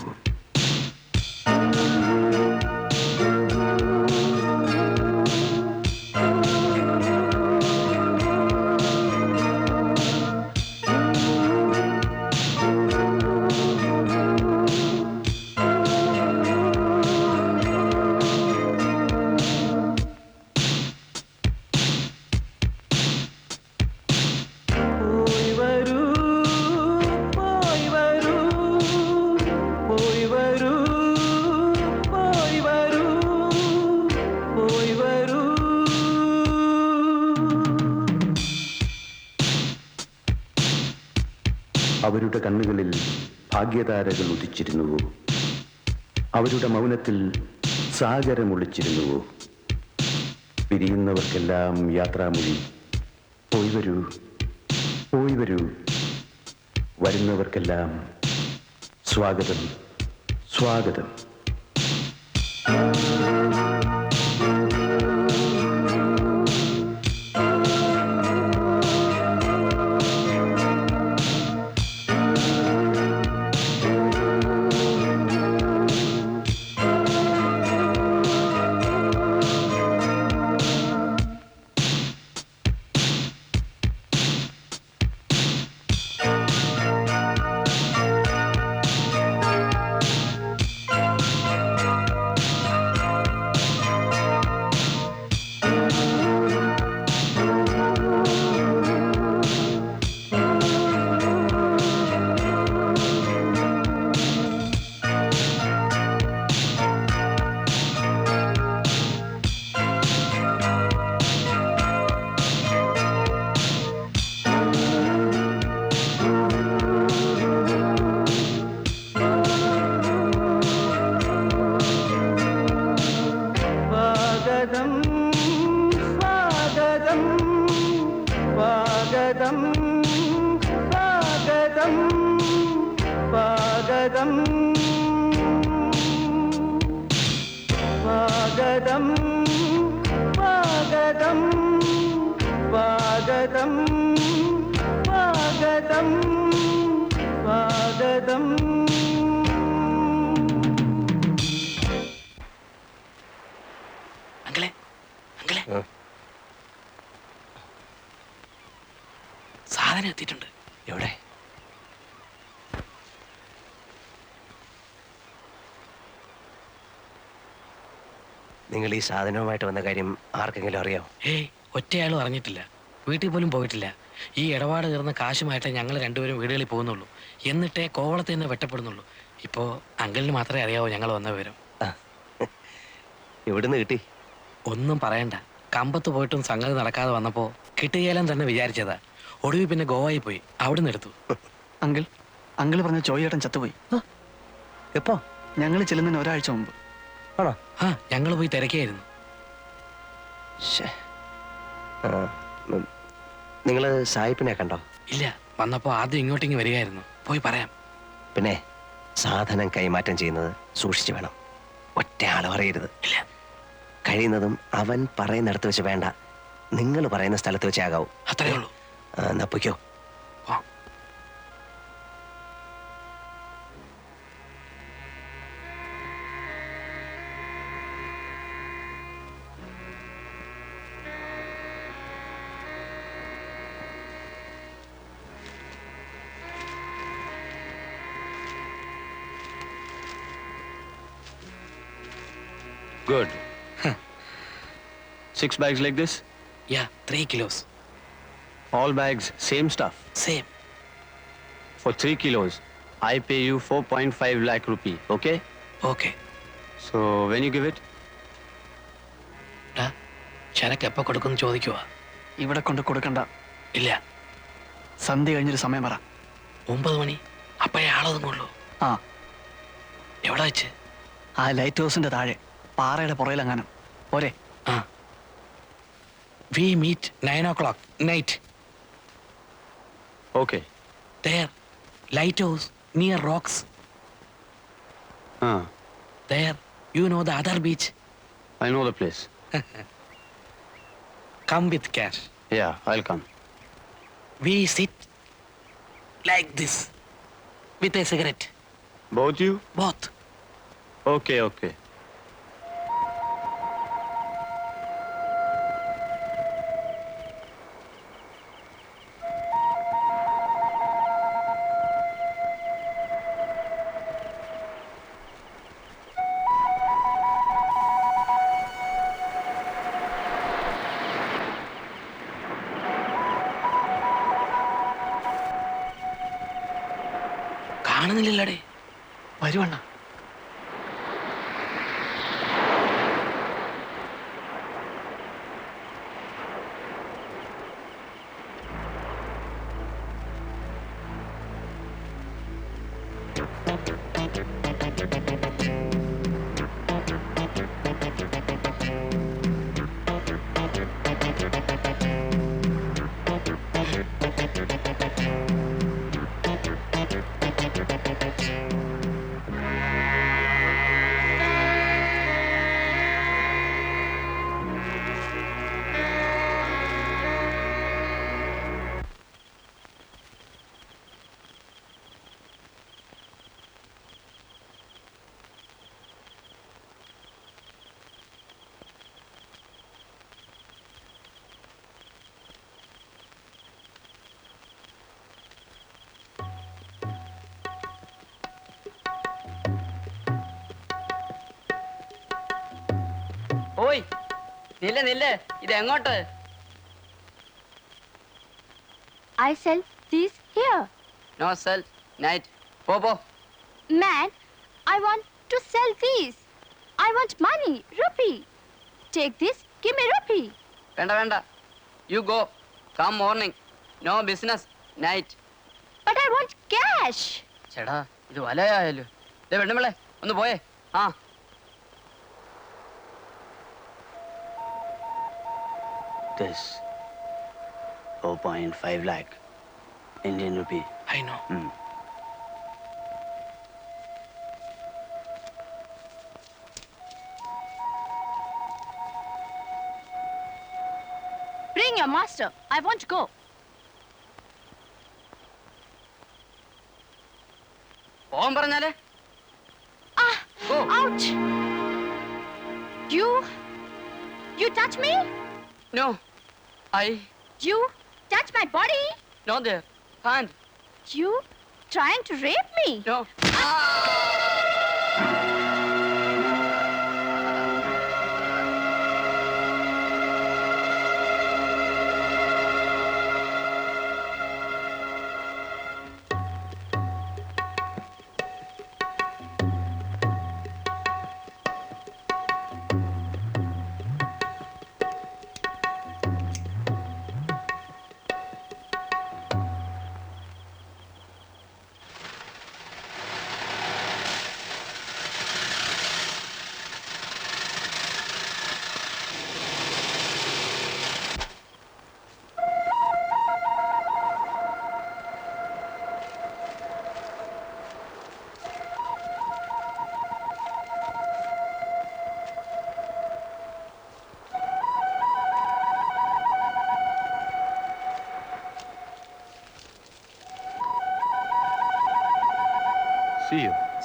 അവരുടെ കണ്ണുകളിൽ ഭാഗ്യതാരകൾ ഉദിച്ചിരുന്നുവോ? അവരുടെ മൗനത്തിൽ സാഗരമൊളിച്ചിരുന്നുവോ? പിരിയുന്നവർക്കെല്ലാം യാത്രാമൊഴി, പോയി വരൂ, പോയി വരൂ. വരുന്നവർക്കെല്ലാം സ്വാഗതം, സ്വാഗതം. സാധനം എത്തിയിട്ടുണ്ട്. എവിടെ? നിങ്ങൾ ഈ സാധനവുമായിട്ട് വന്ന കാര്യം ആർക്കെങ്കിലും അറിയാമോ? ഏയ്, ഒറ്റയാളും അറിഞ്ഞിട്ടില്ല. വീട്ടിൽ പോലും പോയിട്ടില്ല. ഈ ഇടപാട് തീർന്ന കാശുമായിട്ടേ ഞങ്ങൾ രണ്ടുപേരും വീടുകളിൽ പോകുന്നുള്ളൂ. എന്നിട്ടേ കോവളത്ത് തന്നെ വെട്ടപ്പെടുന്നുള്ളൂ. ഇപ്പോ അങ്കിളിന് മാത്രമേ അറിയാവൂ ഞങ്ങൾ വന്ന വിവരം. എവിടുന്ന് കിട്ടി? ഒന്നും പറയണ്ട. കമ്പത്ത് പോയിട്ടും സംഗതി നടക്കാതെ വന്നപ്പോ കിട്ടുകയില്ലെന്ന് തന്നെ വിചാരിച്ചതാ. ഒടുവിൽ പിന്നെ ഗോവയിൽ പോയി അവിടുന്ന് എടുത്തു. അങ്കിൾ, അങ്കിൾ പറഞ്ഞ ചോയേട്ടൻ ചത്തുപോയി. എപ്പോ? ഞങ്ങൾ ചെല്ലുന്നതിന് ഒരാഴ്ച മുമ്പ്. ആണോ? ആ, ഞങ്ങൾ പോയി തിരക്കിയായിരുന്നു. നിങ്ങൾ സായിപ്പിനെ കണ്ടോ? ഇല്ല, വന്നപ്പോ ആദ്യം ഇങ്ങോട്ടിങ്ങ് വരികയായിരുന്നു. പോയി പറയാം. പിന്നെ സാധനം കൈമാറ്റം ചെയ്യുന്നത് സൂക്ഷിച്ചു വേണം. ഒറ്റ ആളും അറിയരുത്. ഇല്ല, കഴിയുന്നതും അവൻ പറയുന്നിടത്ത് വെച്ച് വേണ്ട, നിങ്ങൾ പറയുന്ന സ്ഥലത്ത് വെച്ചേ ആകാവൂ. അത്രേ ഉള്ളൂ. എന്നാ പൊയ്ക്കോ. Good. 6 bags like this? Yeah, 3 kilos. All bags, same stuff. Same. For 3 kilos, I pay you 4.5 lakh rupee, okay? Okay. So, when you give it? ചരക്ക് എപ്പോ കൊടുക്കുന്നു ചോദിക്കുവാ. ഇവിടെ കൊണ്ട് കൊടുക്കണ്ട. ഇല്ല, സന്ധ്യ കഴിഞ്ഞൊരു സമയം പറ. 9 മണി. അപ്പോഴേ ആളൊതുങ്ങുള്ളൂ. ആ, എവിടെ വെച്ച്? ആ ലൈറ്റ് ഹൗസിന്റെ താഴെ പാറയുടെ പുറയിലെങ്ങാനും പോരെ? ആ. We meet 9 o'clock night. Okay. There, lighthouse near rocks. There, you know the other beach. I know the place. Come with cash. Yeah, I'll come. We sit like this with a cigarette. Both you? Both. Okay, okay. കാണുന്നില്ലല്ലേ? വരുവണ്ണ. ഓയ് നില്ല ഇത് എങ്ങോട്ട്? I sell these here. No sell night. പോ. Man, I want to sell these. I want money, rupee. Take this, give me rupee. വേണ്ട. You go. Come morning. No business night. But I want cash. ചേടാ ഇത് വലയായാലോ. പെണ്ണുമ്പളെ ഒന്ന് പോയേ. ആ This 4.5 lakh Indian rupee. I know. Bring your master. I want to go. പോകാൻ പറഞ്ഞാലേ. Go. Ouch. You touch me? No. You touch my body? No there. Can't. You trying to rape me? No.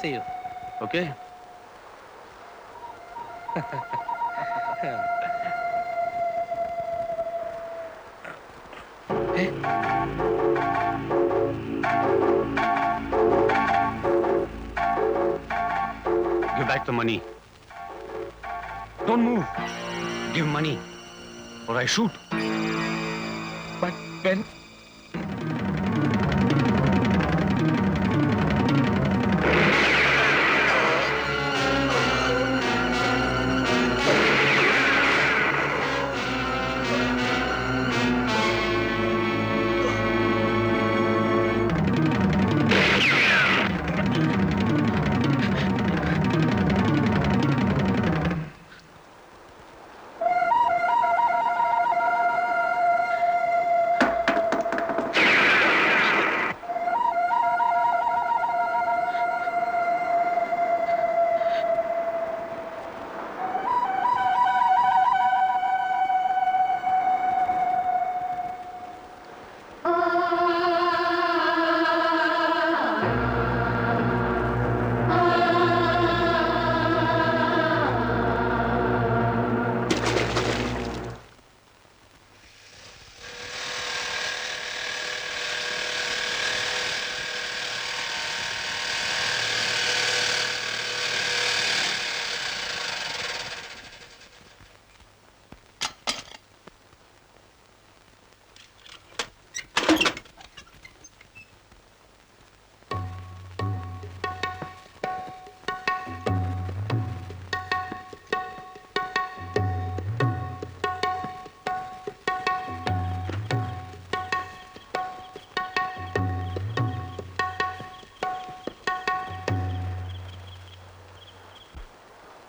See you. Okay? Give back the money. Don't move. Give money or I shoot. But when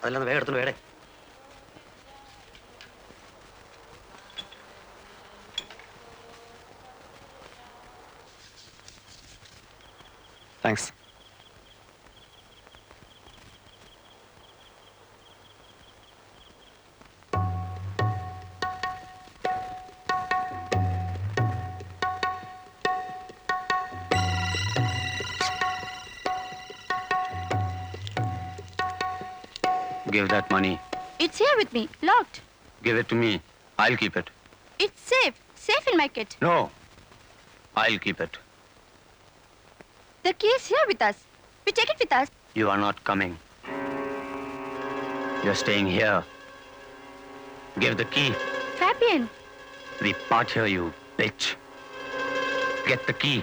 അതല്ലാതെ വേഗം എടുത്തോണ്ട് വേടേ. Thanks. Give that money. It's here with me, locked. Give it to me. I'll keep it. It's safe in my kit. No. I'll keep it. The key is here with us. We take it with us. You are not coming. You're staying here. Give the key. Fabian. We part here, you bitch. Get the key.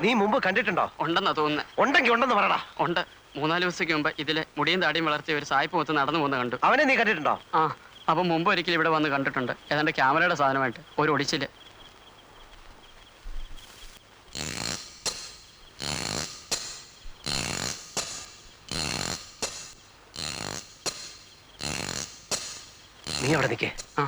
നീ മുമ്പ് കണ്ടിട്ടുണ്ടോ? ഉണ്ടെന്നാ തോന്നുന്നത്. ഉണ്ടെങ്കിൽ ഉണ്ടെന്ന് പറയടാ. ഉണ്ട്. 3-4 ദിവസത്തേക്ക് മുമ്പ് ഇതിലെ മുടിയും താടിയും വളർത്തിയ ഒരു സായിപ്പ് മൊത്തം നടന്നു പോകുന്ന കണ്ടു. അവനെ നീ കണ്ടിട്ടുണ്ടോ? ആ, അപ്പം മുമ്പ് ഒരിക്കലും ഇവിടെ വന്ന് കണ്ടിട്ടുണ്ട്. ഏതാണ്ട് ക്യാമറയുടെ സാധനമായിട്ട് ഒരു ഒടിച്ചില്. നീ അവിടെ നിൽക്കേ. ആ,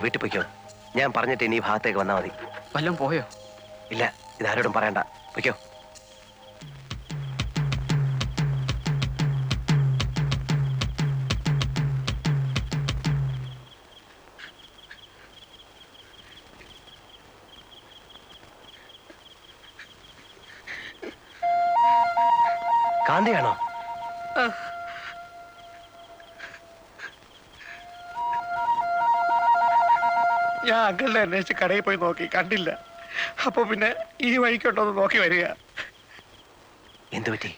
വീട്ടിൽ പൊയ്ക്കോ. ഞാൻ പറഞ്ഞിട്ട് ഇനി ഭാഗത്തേക്ക് വന്നാൽ മതി. വല്ലതും പോയോ? ഇല്ല, ഇതാരോടും പറയണ്ട. പൊയ്ക്കോ. കാന്തിയാണോ? ഞാൻ അങ്കിളിനെ അന്വേഷിച്ച് കടയിൽ പോയി നോക്കി, കണ്ടില്ല. അപ്പൊ പിന്നെ ഈ വഴിക്കുണ്ടോന്ന് നോക്കി വരിക. എന്തു പറ്റി?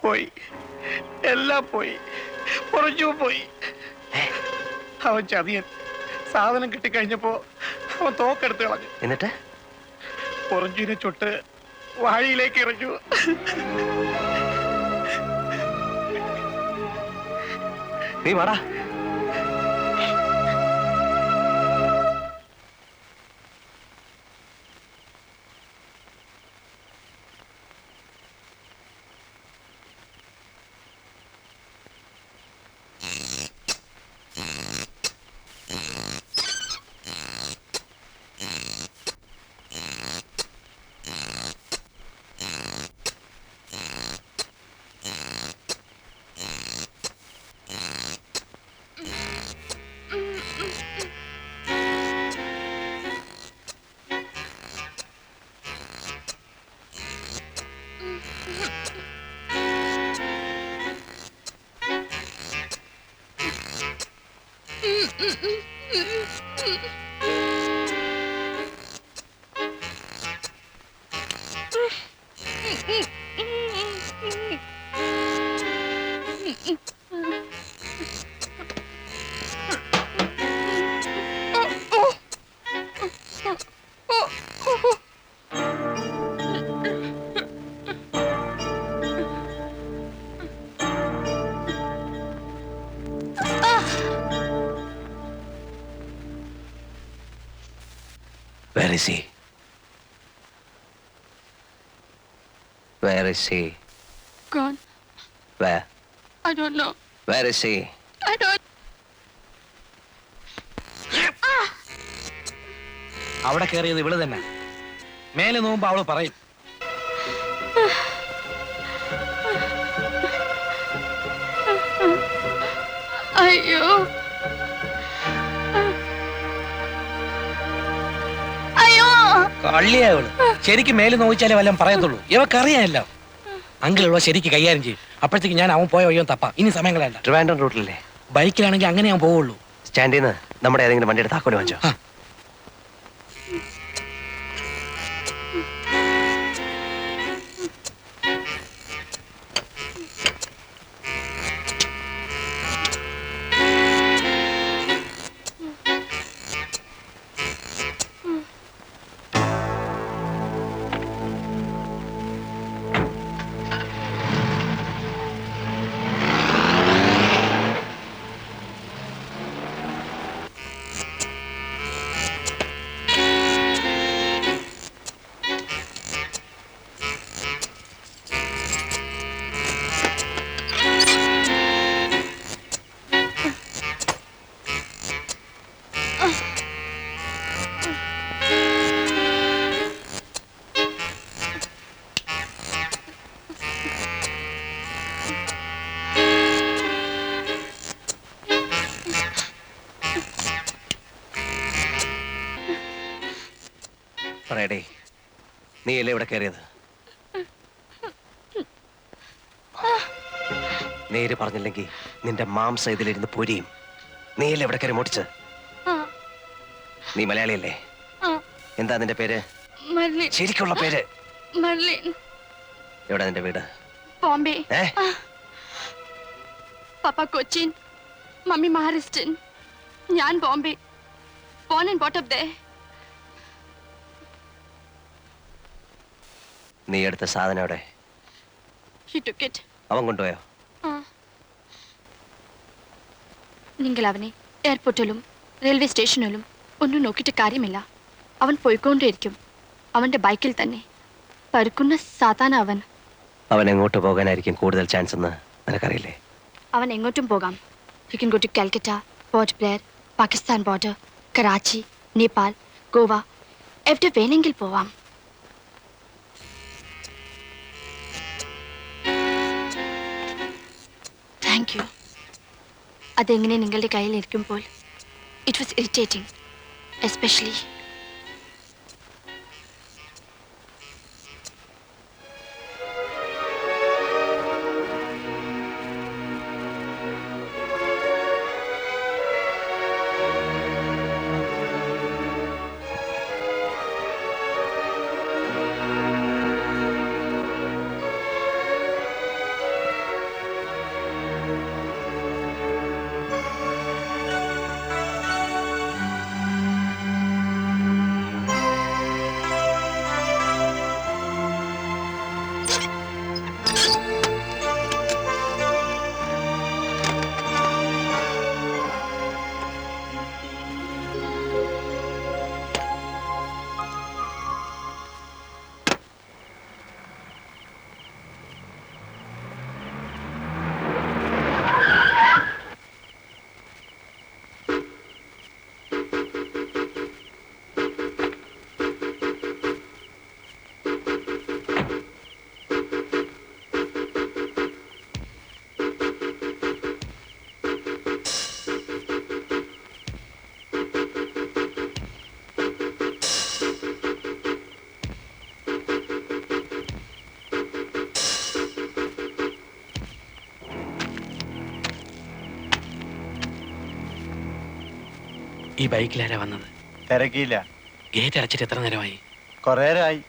പോയി, എല്ലാം പോയി, കുറച്ചു പോയി. അവൻ ചതിയൻ. സാധനം കിട്ടിക്കഴിഞ്ഞപ്പോ അവൻ തോക്കെടുത്ത് കളഞ്ഞു. എന്നിട്ട് പൊറഞ്ചിനെ ചുട്ട് വാഴിയിലേക്ക് എറിഞ്ഞു. നീ വാടാ. is he? Where is he? Gone. Where? I don't know. Where is he? I don't. അവിടെ കയറിയത് ഇവള് തന്നെ. മേലെ നോക്കുമ്പോ അവള് പറയും. അയ്യോ. അയ്യോ. കള്ളിയാ ഇവള്. ശരിക്കും മേല് നോവിച്ചാലേ വല്ലതും പറയത്തുള്ളൂ. ഇവക്കറിയാനല്ലോ. അങ്കിളുള്ള ശരിക്ക് കൈകാര്യം ചെയ്യും. അപ്പോഴത്തേക്ക് ഞാൻ അവൻ പോയ വഴിയോ തപ്പാം. ഇനി സമയം കളയണ്ട. ട്രിവാൻഡ്രം റൂട്ടിലല്ലേ? ബൈക്കിലാണെങ്കിൽ അങ്ങനെ ഞാൻ പോവുള്ളൂ. സ്റ്റാൻഡിൽ നിന്ന് നമ്മുടെ ഏതെങ്കിലും വണ്ടിയുടെ താക്കോല് വാങ്ങിച്ചോ. പറയടേ, നീയല്ലേ ഇവിടെ കയറിയത്? നേര് പറഞ്ഞില്ലെങ്കിൽ നിന്റെ മാംസം ഇതിലിരുന്ന് പൊരിയും. നീയല്ലേ ഇവിടെ കയറി മോട്ടിച്ച്? നീ മലയാളിയല്ലേ? എന്താ നിന്റെ പേര്? മർലിൻ. ശരിക്കുള്ള പേര്? മർലിൻ. എവിടെ നിന്റെ വീട്? ബോംബെ. പപ്പ കൊച്ചിൻ, മമ്മി മഹാരാഷ്ട്രൻ, ഞാൻ Bombay. Born and brought up there. നീ എടുത്ത സാധനം എവിടെ? He took it. അവൻ കൊണ്ടുപോയോ? നിങ്ങൾ അവനെ എയർപോർട്ടിലും റെയിൽവേ സ്റ്റേഷനിലും ഒന്നും നോക്കിയിട്ട് കാര്യമില്ല. അവൻ പോയിക്കൊണ്ടേയിരിക്കും. അവന്റെ ബൈക്കിൽ തന്നെ. പരുക്കുന്ന സാധാരണ അവൻ. അവൻ എങ്ങോട്ട് പോകാനായിരിക്കും കൂടുതൽ ചാൻസ് എന്ന് നിനക്കറിയില്ലേ? അവൻ എങ്ങോട്ടും പോകാം. He can go to Calcutta, Port Blair, Pakistan border, Karachi, Nepal, Goa. എവിടെ വേണമെങ്കിൽ പോവാം. Thank you. അതെങ്ങനെ നിങ്ങളുടെ കയ്യിൽ ഇരിക്കുമ്പോൾ ഇറ്റ് വാസ് ഇറിറ്റേറ്റിംഗ്, എസ്പെഷ്യലി ഈ ബൈക്കിലാരാ വന്നത്? തിരക്കിയില്ല. ഗേറ്റ് അടച്ചിട്ട് എത്ര നേരമായി? കുറേ നേരമായി.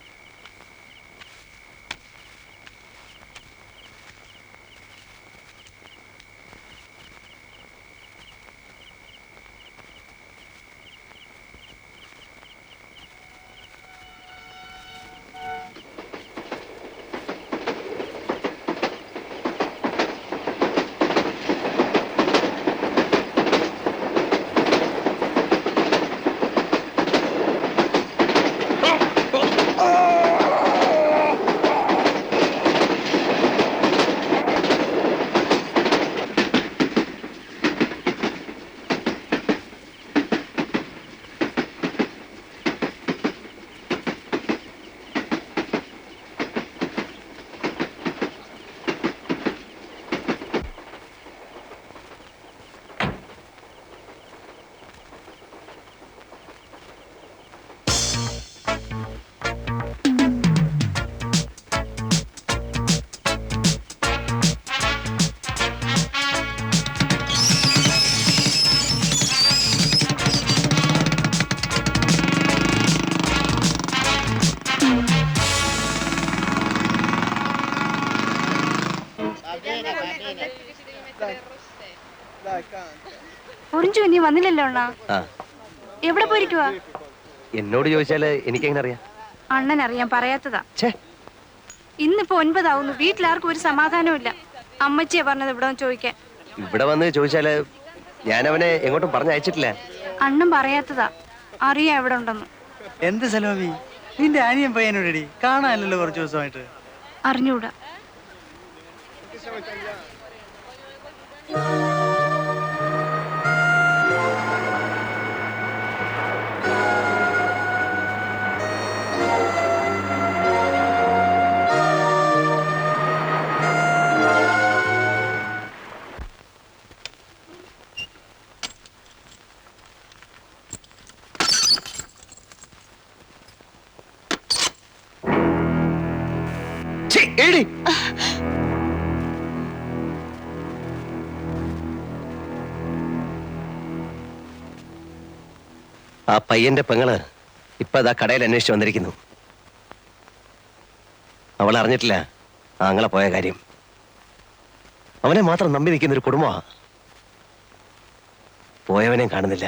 പൊറിഞ്ചു നീ വന്നില്ലല്ലോ അണ്ണാ. ആ എവിടെ പോയിരിക്കുവാ? എന്നോട് ചോദിച്ചാല് എനിക്കെങ്ങനെ അറിയാം? അണ്ണൻ അറിയാൻ പറയാത്തതാ. ഛേ, ഇന്നിപ്പോ 9 ആവുന്നു. വീട്ടിലാർക്കും ഒരു സമാധാനവും ഇല്ല. അമ്മച്ചിയെ പറഞ്ഞത് ഇവിടെ വന്ന് ചോദിക്കാൻ. ഇവിടെ വന്ന് ചോദിച്ചാല് ഞാൻ അവനെ എങ്ങോട്ടും പറഞ്ഞയച്ചിട്ടില്ല. അണ്ണൻ പറയാത്തതാ. അറിയാം എവിടെ ഉണ്ടെന്ന്. എന്ത് സലോമി, നിന്റെ അനിയൻ പയ്യനോടടി കാണാനല്ലോ കുറച്ച് ദിവസമായിട്ട്. അറിഞ്ഞൂടാ. ഛീ, എടി. ആ പയ്യന്റെ പെങ്ങള് ഇപ്പൊ അതാ കടയിൽ അന്വേഷിച്ച് വന്നിരിക്കുന്നു. അവൾ അറിഞ്ഞിട്ടില്ല ആങ്ങളെ പോയ കാര്യം. അവനെ മാത്രം നമ്പി നിൽക്കുന്ന ഒരു കുടുംബമാ. പോയവനെ കാണുന്നില്ല.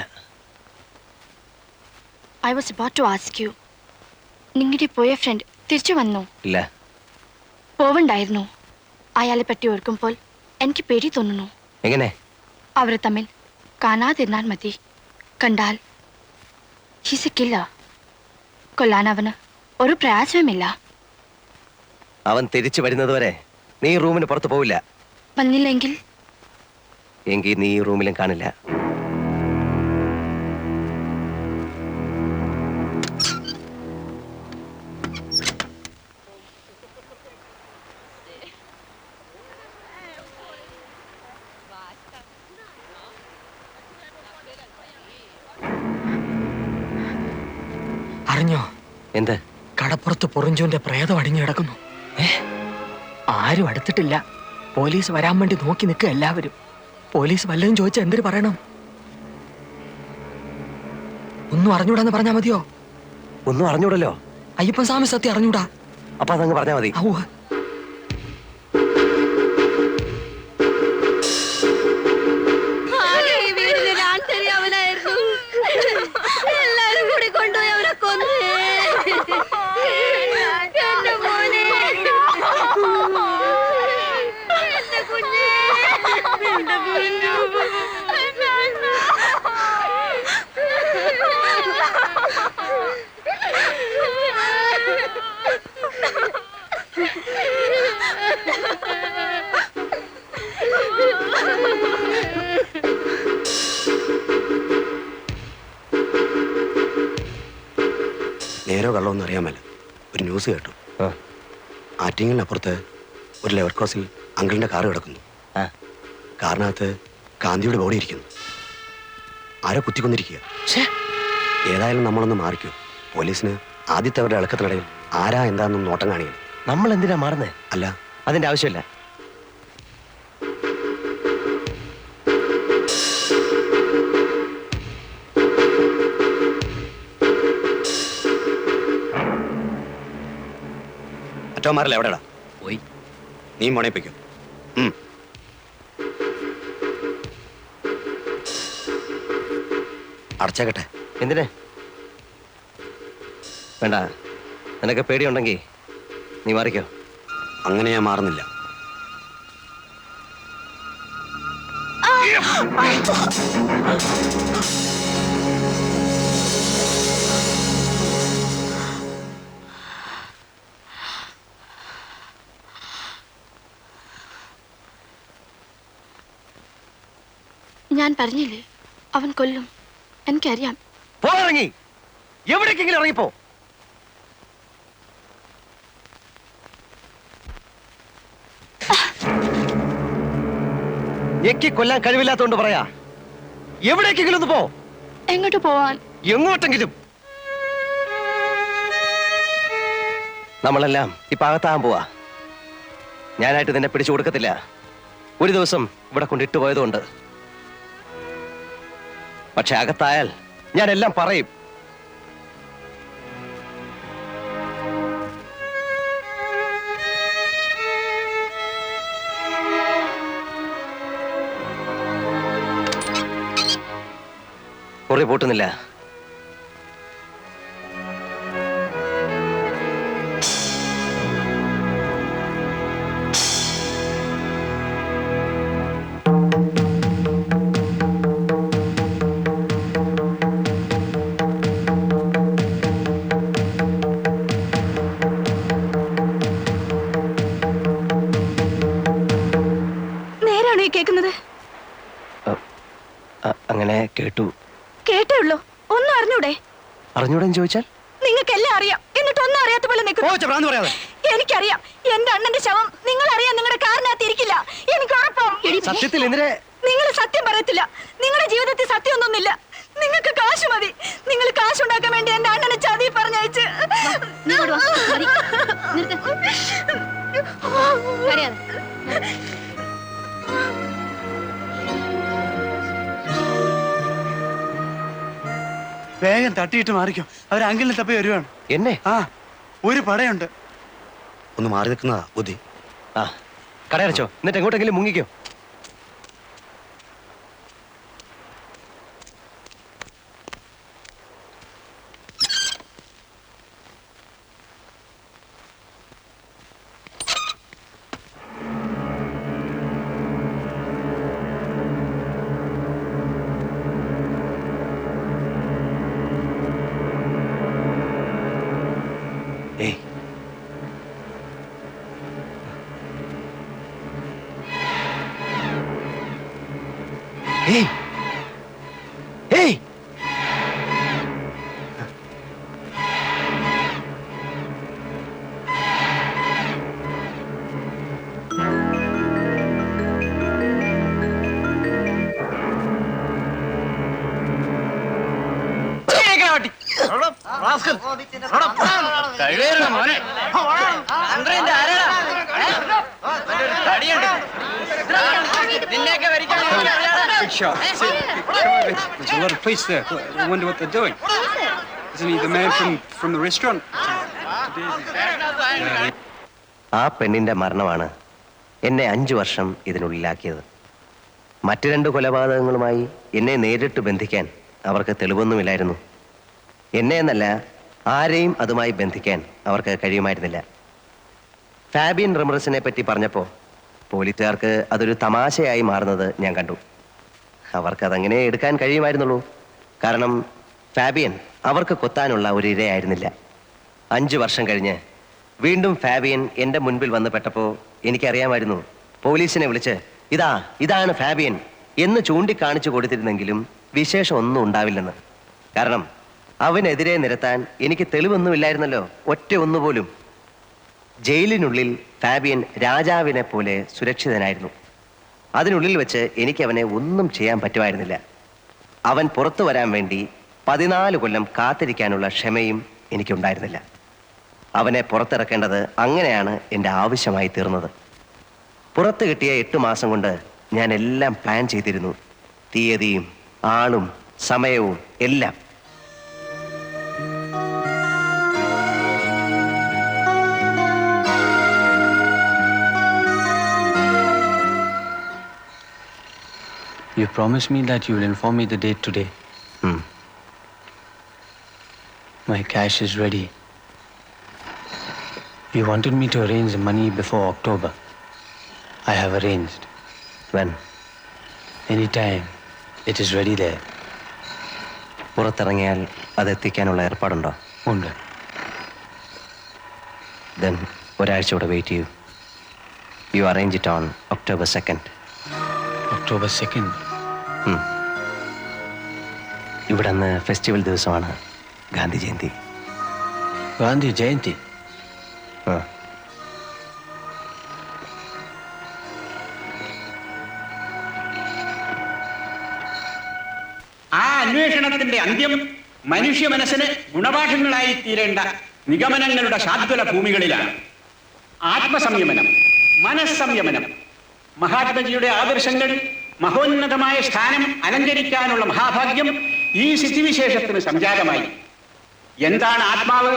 I was about to ask you. നിങ്ങളുടെ പോയ ഫ്രണ്ട് തിരിച്ചു വന്നോ? ഇല്ല. പോവണ്ടായിരുന്നു. അയാളെ പറ്റി ഓർക്കുമ്പോൾ എനിക്ക് പേടി തോന്നുന്നു. എങ്ങനെ? അവർ തമ്മിൽ കാണാതിരുന്നാൽ മതി. കണ്ടാൽ he's a killer. കൊല്ലാൻ അവന് ഒരു പ്രയാസവുമില്ല. അവൻ തിരിച്ചു വരുന്നതുവരെ നീ റൂമിന് പുറത്ത് പോവില്ല. വന്നില്ലെങ്കിൽ എങ്കിൽ നീ ഈ റൂമിലും കാണില്ല. അറിഞ്ഞോ? എന്ത്? കടപ്പുറത്ത് പൊറിഞ്ചുവിന്റെ പ്രേതം അടിഞ്ഞു കിടക്കുന്നു. ആരും അടുത്തിട്ടില്ല. പോലീസ് വരാൻ വേണ്ടി നോക്കി നിൽക്കുക എല്ലാവരും. പോലീസ് വല്ലതും ചോദിച്ചാൽ എന്തിനു പറയണം? ഒന്നും അറിഞ്ഞൂടാന്ന് പറഞ്ഞാ മതിയോ? ഒന്നും അറിഞ്ഞൂടല്ലോ. അയ്യപ്പൻ സ്വാമി സത്യം അറിഞ്ഞൂടാ. അപ്പൊ അതങ്ങ് പറഞ്ഞാ മതി. എല്ലാരും കൂടി കൊണ്ടുപോയി അവനെ കൊന്നു. എന്റെ മോനെ, എന്റെ കുഞ്ഞേ, എന്റെ കുഞ്ഞു. നേരോ കള്ളമൊന്നും അറിയാമല്ല. ഒരു ന്യൂസ് കേട്ടു. ആറ്റിങ്ങലിനപ്പുറത്ത് ഒരു ലെവർ ക്രോസിൽ അങ്കിളിന്റെ കാറ് കിടക്കുന്നു. കാറിനകത്ത് ഗാന്ധിയുടെ ബോഡി ഇരിക്കുന്നു. ആരോ കുത്തിക്കൊന്നിരിക്കുക. ഏതായാലും നമ്മളൊന്ന് മാറിക്കോ. പോലീസിന് ആദ്യത്തെ അവരുടെ ഇളക്കത്തിനിടയിൽ ആരാ എന്താണെന്നും നോട്ടം കാണിക്കണം. നമ്മൾ എന്തിനാ മാറുന്നേ? അല്ല, അതിന്റെ ആവശ്യമില്ല. മറ്റോമാരല്ല എവിടെടാ? പോയി. നീ മോണേപ്പിക്കോ. അടച്ചേക്കട്ടെ. എന്തിന്? വേണ്ട. നിനക്ക് പേടിയുണ്ടെങ്കിൽ നീ മാറിക്കോ. അങ്ങനെ ഞാൻ മാറുന്നില്ല. ഞാൻ പറഞ്ഞില്ലേ അവൻ കൊല്ലും. എനിക്കറിയാം. പോയിറങ്ങി എവിടേക്കെങ്കിലും ഇറങ്ങിപ്പോ. ഞെക്കി കൊല്ലാൻ കഴിവില്ലാത്തോണ്ട് പറയാ. എവിടേക്കെങ്കിലും ഒന്ന് പോ. എങ്ങോട്ട് പോവാൻ? എങ്ങോട്ടെങ്കിലും. നമ്മളെല്ലാം ഇപ്പൊ അകത്താകാൻ പോവാ. ഞാനായിട്ട് നിന്നെ പിടിച്ചു കൊടുക്കത്തില്ല. ഒരു ദിവസം ഇവിടെ കൊണ്ടിട്ട് പോയതുകൊണ്ട്. പക്ഷെ അകത്തായാൽ ഞാൻ എല്ലാം പറയും. ഗാലറി പൂട്ടുന്നില്ല. നേരാണോ ഈ കേൾക്കുന്നത്? അങ്ങനെ കേട്ടു. കേട്ടേ ഉള്ളൂ, ഒന്നും അറിഞ്ഞൂടെ? അറിഞ്ഞൂടെന്ന് ചോദിച്ചാൽ നിങ്ങൾക്കെല്ലാം അറിയാം, എന്നിട്ട് ഒന്നും അറിയാത്ത പോലെ നിൽക്കുന്നു. എനിക്കറിയാം, എന്റെ അണ്ണന്റെ ശവം നിങ്ങൾ അറിയാൻ നിങ്ങളുടെ കാറിനകത്ത് ഇരിക്കില്ല. എനിക്ക് ഉറപ്പാണ്. സത്യത്തിൽ എന്തിനെ? നിങ്ങൾ സത്യം പറയത്തില്ല. നിങ്ങളുടെ ജീവിതത്തിൽ സത്യമൊന്നുമില്ല. നിങ്ങൾക്ക് കാശ് മതി. നിങ്ങൾ കാശുണ്ടാക്കാൻ വേണ്ടി എന്റെ അണ്ണനെ ചതി പറഞ്ഞയച്ച്. വേഗം തട്ടിയിട്ട് മാറിക്കോ, അവർ അങ്കിളിനെ തപ്പി വരുവാണ്. എന്നെ? ആ, ഒരു പടയുണ്ട്. ഒന്ന് മാറി നിൽക്കുന്നതാ ബുദ്ധി. ആ, കടയടച്ചോ, എന്നിട്ട് എങ്ങോട്ടെങ്കിലും മുങ്ങിക്കോ. ഏയ്, ഏയ്, ഏയ്, There's a lot of police there. I wonder what they're doing. Isn't he the man from the restaurant? ആ പെണ്ണിന്റെ മരണമാണ് എന്നെ 5 വർഷം ഇതിനുള്ളിലാക്കിയത്. മറ്റു 2 കൊലപാതകങ്ങളുമായി എന്നെ നേരിട്ട് ബന്ധിക്കാൻ അവർക്ക് തെളിവൊന്നുമില്ലായിരുന്നു. എന്നെ എന്നല്ല, ആരെയും അതുമായി ബന്ധിക്കാൻ അവർക്ക് കഴിയുമായിരുന്നില്ല. ഫാബിയൻ റമറസിനെ പറ്റി പറഞ്ഞപ്പോൾ പോലീസുകാർക്ക് അതൊരു തമാശയായി മാറുന്നത് ഞാൻ കണ്ടു. അവർക്കതങ്ങനെ എടുക്കാൻ കഴിയുമായിരുന്നുള്ളൂ. കാരണം ഫാബിയൻ അവർക്ക് കൊത്താനുള്ള ഒരു ഇരയായിരുന്നില്ല. 5 വർഷം കഴിഞ്ഞ് വീണ്ടും ഫാബിയൻ എൻ്റെ മുൻപിൽ വന്ന് പെട്ടപ്പോൾ എനിക്കറിയാമായിരുന്നു പോലീസിനെ വിളിച്ച് ഇതാണ് ഫാബിയൻ എന്ന് ചൂണ്ടിക്കാണിച്ചു കൊടുത്തിരുന്നെങ്കിലും വിശേഷം ഒന്നും ഉണ്ടാവില്ലെന്ന്. കാരണം അവനെതിരെ നിരത്താൻ എനിക്ക് തെളിവൊന്നുമില്ലായിരുന്നല്ലോ, ഒറ്റ ഒന്നുപോലും. ജയിലിനുള്ളിൽ ഫാബിയൻ രാജാവിനെ പോലെ സുരക്ഷിതനായിരുന്നു. അതിനുള്ളിൽ വെച്ച് എനിക്ക് അവനെ ഒന്നും ചെയ്യാൻ പറ്റുമായിരുന്നില്ല. അവൻ പുറത്തു വരാൻ വേണ്ടി 14 കൊല്ലം കാത്തിരിക്കാനുള്ള ക്ഷമയും എനിക്കുണ്ടായിരുന്നില്ല. അവനെ പുറത്തിറക്കേണ്ടത് അങ്ങനെയാണ് എൻ്റെ ആവശ്യമായി തീർന്നത്. പുറത്ത് കിട്ടിയ 8 മാസം കൊണ്ട് ഞാൻ എല്ലാം പ്ലാൻ ചെയ്തിരുന്നു. തീയതിയും ആളും സമയവും എല്ലാം. You promised me that you will inform me the date today. My cash is ready. You wanted me to arrange the money before October. I have arranged. When? Anytime. It is ready there. പുറത്തിറങ്ങിയാൽ അതെത്തിക്കാനുള്ള ഏർപ്പാടുണ്ടോ? ഉണ്ട്. Then ഒരാഴ്ച കൂടെ wait ചെയ്യൂ. You arrange it on October 2nd. October 2nd? ഇവിടെ അന്ന് festival ദിവസമാണ്, ഗാന്ധി ജയന്തി. ഗാന്ധി ജയന്തി? ആ അന്വേഷണത്തിന്റെ അന്ത്യം മനുഷ്യ മനസ്സിന് ഗുണപാഠങ്ങളായി തീരേണ്ട നിഗമനങ്ങളുടെ ശാദ്വല ഭൂമികളിലാണ്. ആത്മസംയമനം, മനസ്സംയമനം, മഹാത്മജിയുടെ ആദർശങ്ങൾ മഹോന്നതമായ സ്ഥാനം അലങ്കരിക്കാനുള്ള മഹാഭാഗ്യം ഈ സ്ഥിതിവിശേഷത്തിന് സംജാതമായി. എന്താണ് ആത്മാവ്,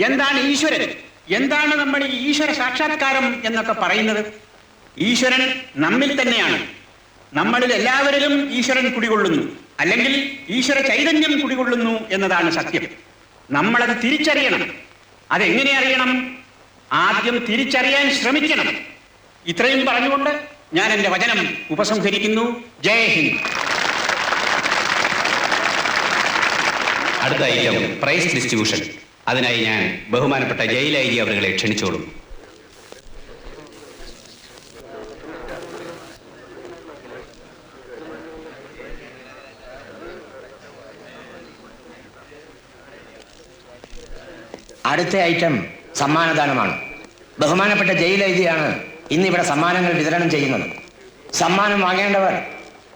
എന്താണ് ഈശ്വരൻ, എന്താണ് നമ്മൾ ഈ ഈശ്വര സാക്ഷാത്കാരം എന്നൊക്കെ പറയുന്നത്? ഈശ്വരൻ നമ്മിൽ തന്നെയാണ്. നമ്മളിൽ എല്ലാവരിലും ഈശ്വരൻ കുടികൊള്ളുന്നു. അല്ലെങ്കിൽ ഈശ്വര ചൈതന്യം കുടികൊള്ളുന്നു എന്നതാണ് സത്യം. നമ്മളത് തിരിച്ചറിയണം. അതെങ്ങനെ അറിയണം? ആദ്യം തിരിച്ചറിയാൻ ശ്രമിക്കണം. ഇത്രയും പറഞ്ഞുകൊണ്ട് ഞാൻ എൻ്റെ വചനം ഉപസംഹരിക്കുന്നു. ജയ് ഹിന്ദ്. അടുത്ത ഐറ്റം പ്രൈസ് ഡിസ്ട്രിബ്യൂഷൻ. അതിനായി ഞാൻ ബഹുമാനപ്പെട്ട ജയിലൈരി അവരെ ക്ഷണിച്ചോളും. അടുത്ത ഐറ്റം സമ്മാനദാനമാണ്. ബഹുമാനപ്പെട്ട ജയിലൈരിയാണ് ഇന്നിവിടെ സമ്മാനങ്ങൾ വിതരണം ചെയ്യുന്നത്. സമ്മാനം വാങ്ങേണ്ടവർ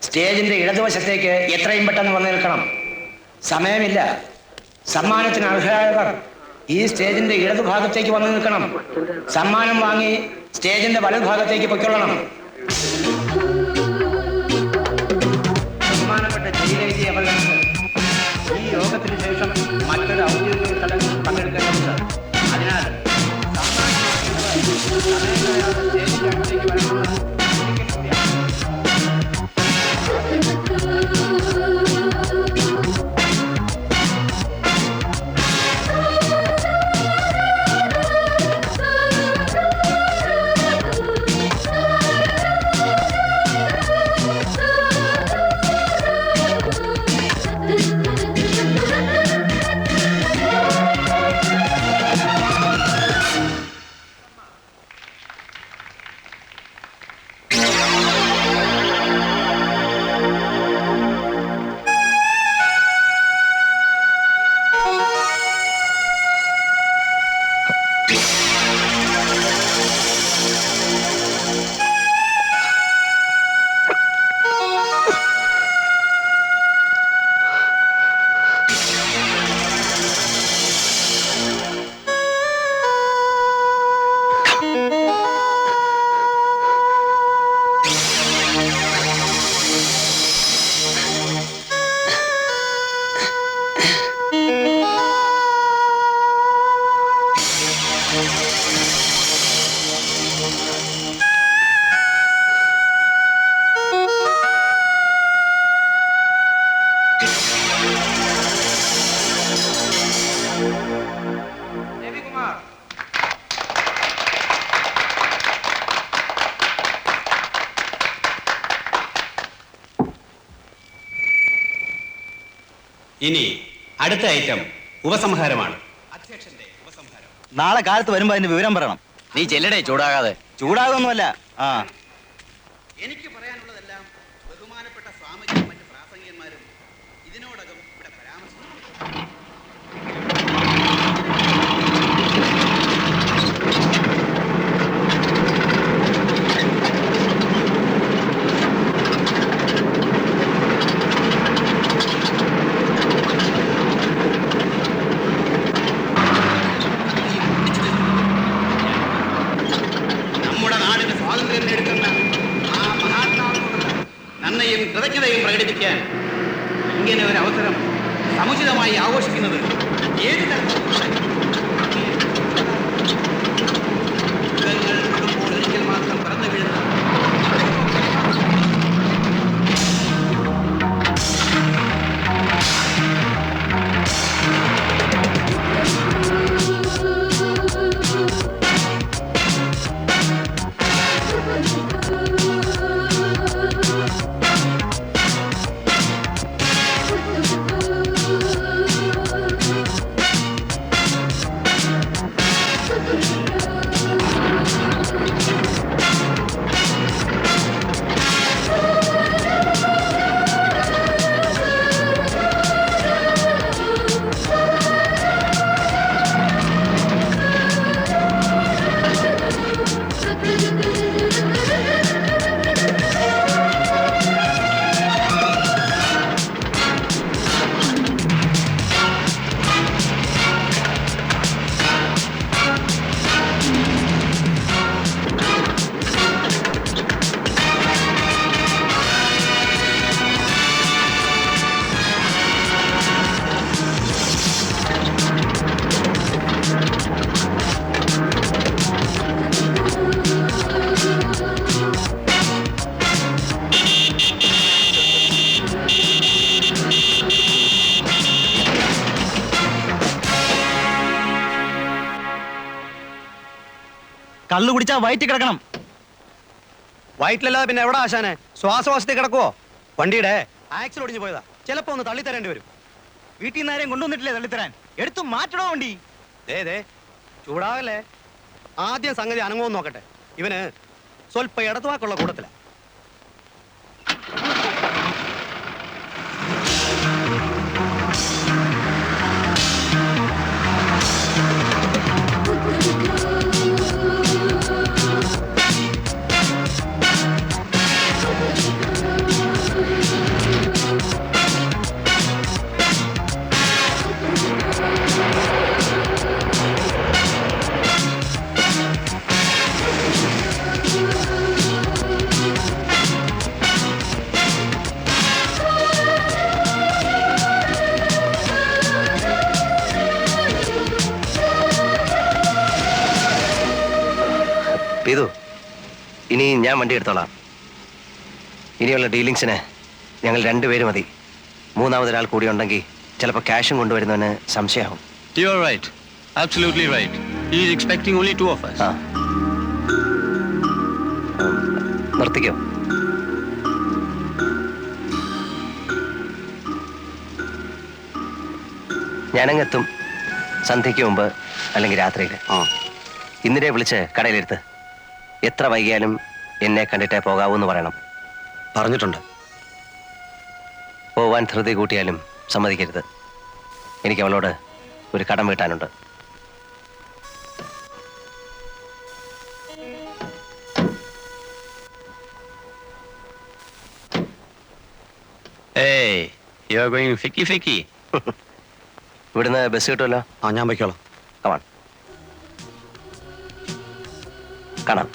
സ്റ്റേജിന്റെ ഇടതുവശത്തേക്ക് എത്രയും പെട്ടെന്ന് വന്നു നിൽക്കണം. സമയമില്ല. സമ്മാനത്തിന് അർഹരായവർ ഈ സ്റ്റേജിന്റെ ഇടതുഭാഗത്തേക്ക് വന്നു നിൽക്കണം. സമ്മാനം വാങ്ങി സ്റ്റേജിന്റെ വലതുഭാഗത്തേക്ക് പൊയ്ക്കൊള്ളണം. ബഹുമാനപ്പെട്ട ജയിലൈരി അവർക്ക് ഈ യോഗത്തിന് ശേഷം മറ്റൊരു ഔദ്യോഗിക ചടങ്ങിൽ പങ്കെടുക്കേണ്ടതുണ്ട്. അതിനാൽ ഇനി അടുത്ത ഐറ്റം ഉപസംഹാരമാണ്. നാളെ കാലത്ത് വരുമ്പോ അതിന്റെ വിവരം പറയണം. നീ ചെല്ലടേ, ചൂടാകാതെ. ചൂടാകൊന്നുമല്ല. ആ എനിക്ക് പറയാനുള്ളതെല്ലാം ബഹുമാനപ്പെട്ട സ്വാമിജിയും മറ്റ് പ്രാസംഗികന്മാരും ഇതിനോടകം ഇവിടെ പരാമർശിച്ചു. നമ്മുടെ നാടിന് സ്വാതന്ത്ര്യം നേടുന്ന ആ മഹാത്മാവിനോട് നന്ദിയും കൃതജ്ഞതയും പ്രകടിപ്പിക്കാൻ ഇങ്ങനെ ഒരു അവസരം സമുചിതമായി ആഘോഷിക്കുന്നത് ഏത് തരത്തിലുള്ള ഒരിക്കൽ മാത്രം പറന്നു വീഴുന്ന കള്ളു കുടിച്ചാ വയറ്റിൽ കിടക്കണം. വയറ്റിലല്ലാതെ പിന്നെ എവിടെ ആശാനെ? ശ്വാസവാസത്തിൽ കിടക്കുവോ? വണ്ടിയുടെ ആക്സിൽ ഒടിഞ്ഞു പോയതാ. ചിലപ്പോ ഒന്ന് തള്ളിത്തരേണ്ടി വരും. വീട്ടിൽ നിന്ന് ആരെയും കൊണ്ടുവന്നിട്ടില്ലേ തള്ളിത്തരാൻ? എടുത്തു മാറ്റണോ വണ്ടി? ദേ ചൂടാകല്ലേ. ആദ്യം സംഗതി അനങ്ങുമെന്ന് നോക്കട്ടെ. ഇവന് സ്വല്പ ഇടത്തുവാക്കുള്ള കൂട്ടത്തില. ഇതു ഇനി ഞാൻ വണ്ടി എടുത്തോളാം. ഇനിയുള്ള ഡീലിങ്സിന് ഞങ്ങൾ രണ്ടുപേരും മതി. മൂന്നാമതൊരാൾ കൂടി ഉണ്ടെങ്കിൽ ചിലപ്പോൾ ക്യാഷും കൊണ്ടുവരുന്നവന് സംശയമാവും. You are right. Absolutely right. He is expecting only 2 of us. നിർത്തിക്കോ. ഞാനങ്ങെത്തും സന്ധ്യയ്ക്ക് മുമ്പ് അല്ലെങ്കിൽ രാത്രിയിൽ. ഇന്നിരെ വിളിച്ച് കടയിലെടുത്ത് എത്ര വൈകിയാലും എന്നെ കണ്ടിട്ടേ പോകാവൂ എന്ന് പറയണം. പറഞ്ഞിട്ടുണ്ട്. പോവാൻ ധൃതി കൂട്ടിയാലും സമ്മതിക്കരുത്. എനിക്ക് അവളോട് ഒരു കടം വീട്ടാനുണ്ട്. Hey, you are going ficky. ഇവിടുന്ന് ബസ് കിട്ടുമല്ലോ. ഞാൻ വയ്ക്കോളാം. കമാൺ. കാണാം.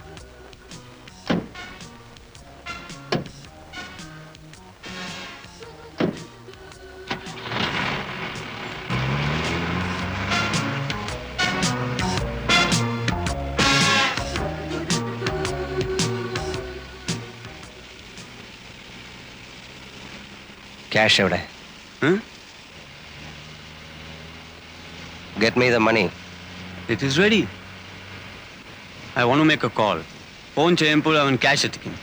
ക്യാഷ് എവിടെ? Get me the money. It is ready. I want to make a call. Phone cheyempol avan cash etikkum.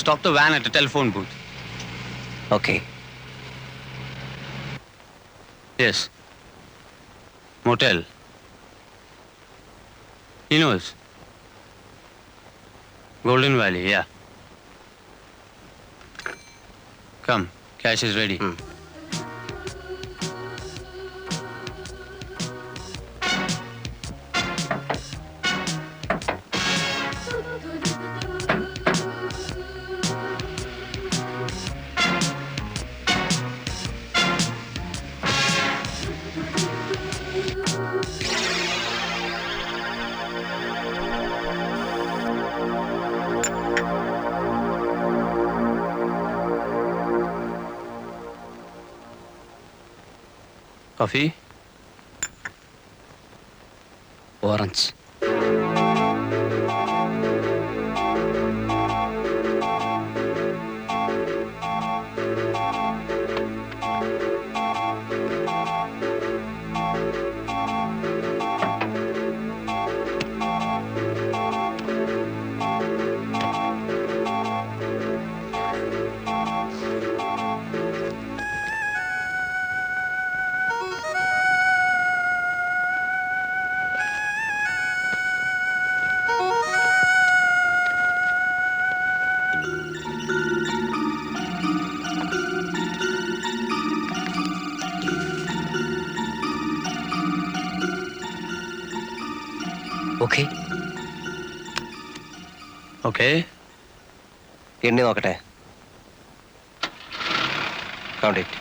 Stop the van at a telephone booth. Okay. Yes. Motel. He knows. Golden Valley, yeah. Come, cash is ready. Coffee? Orange. Okay. Okay. എണ്ണി നോക്കട്ടെ. Count it.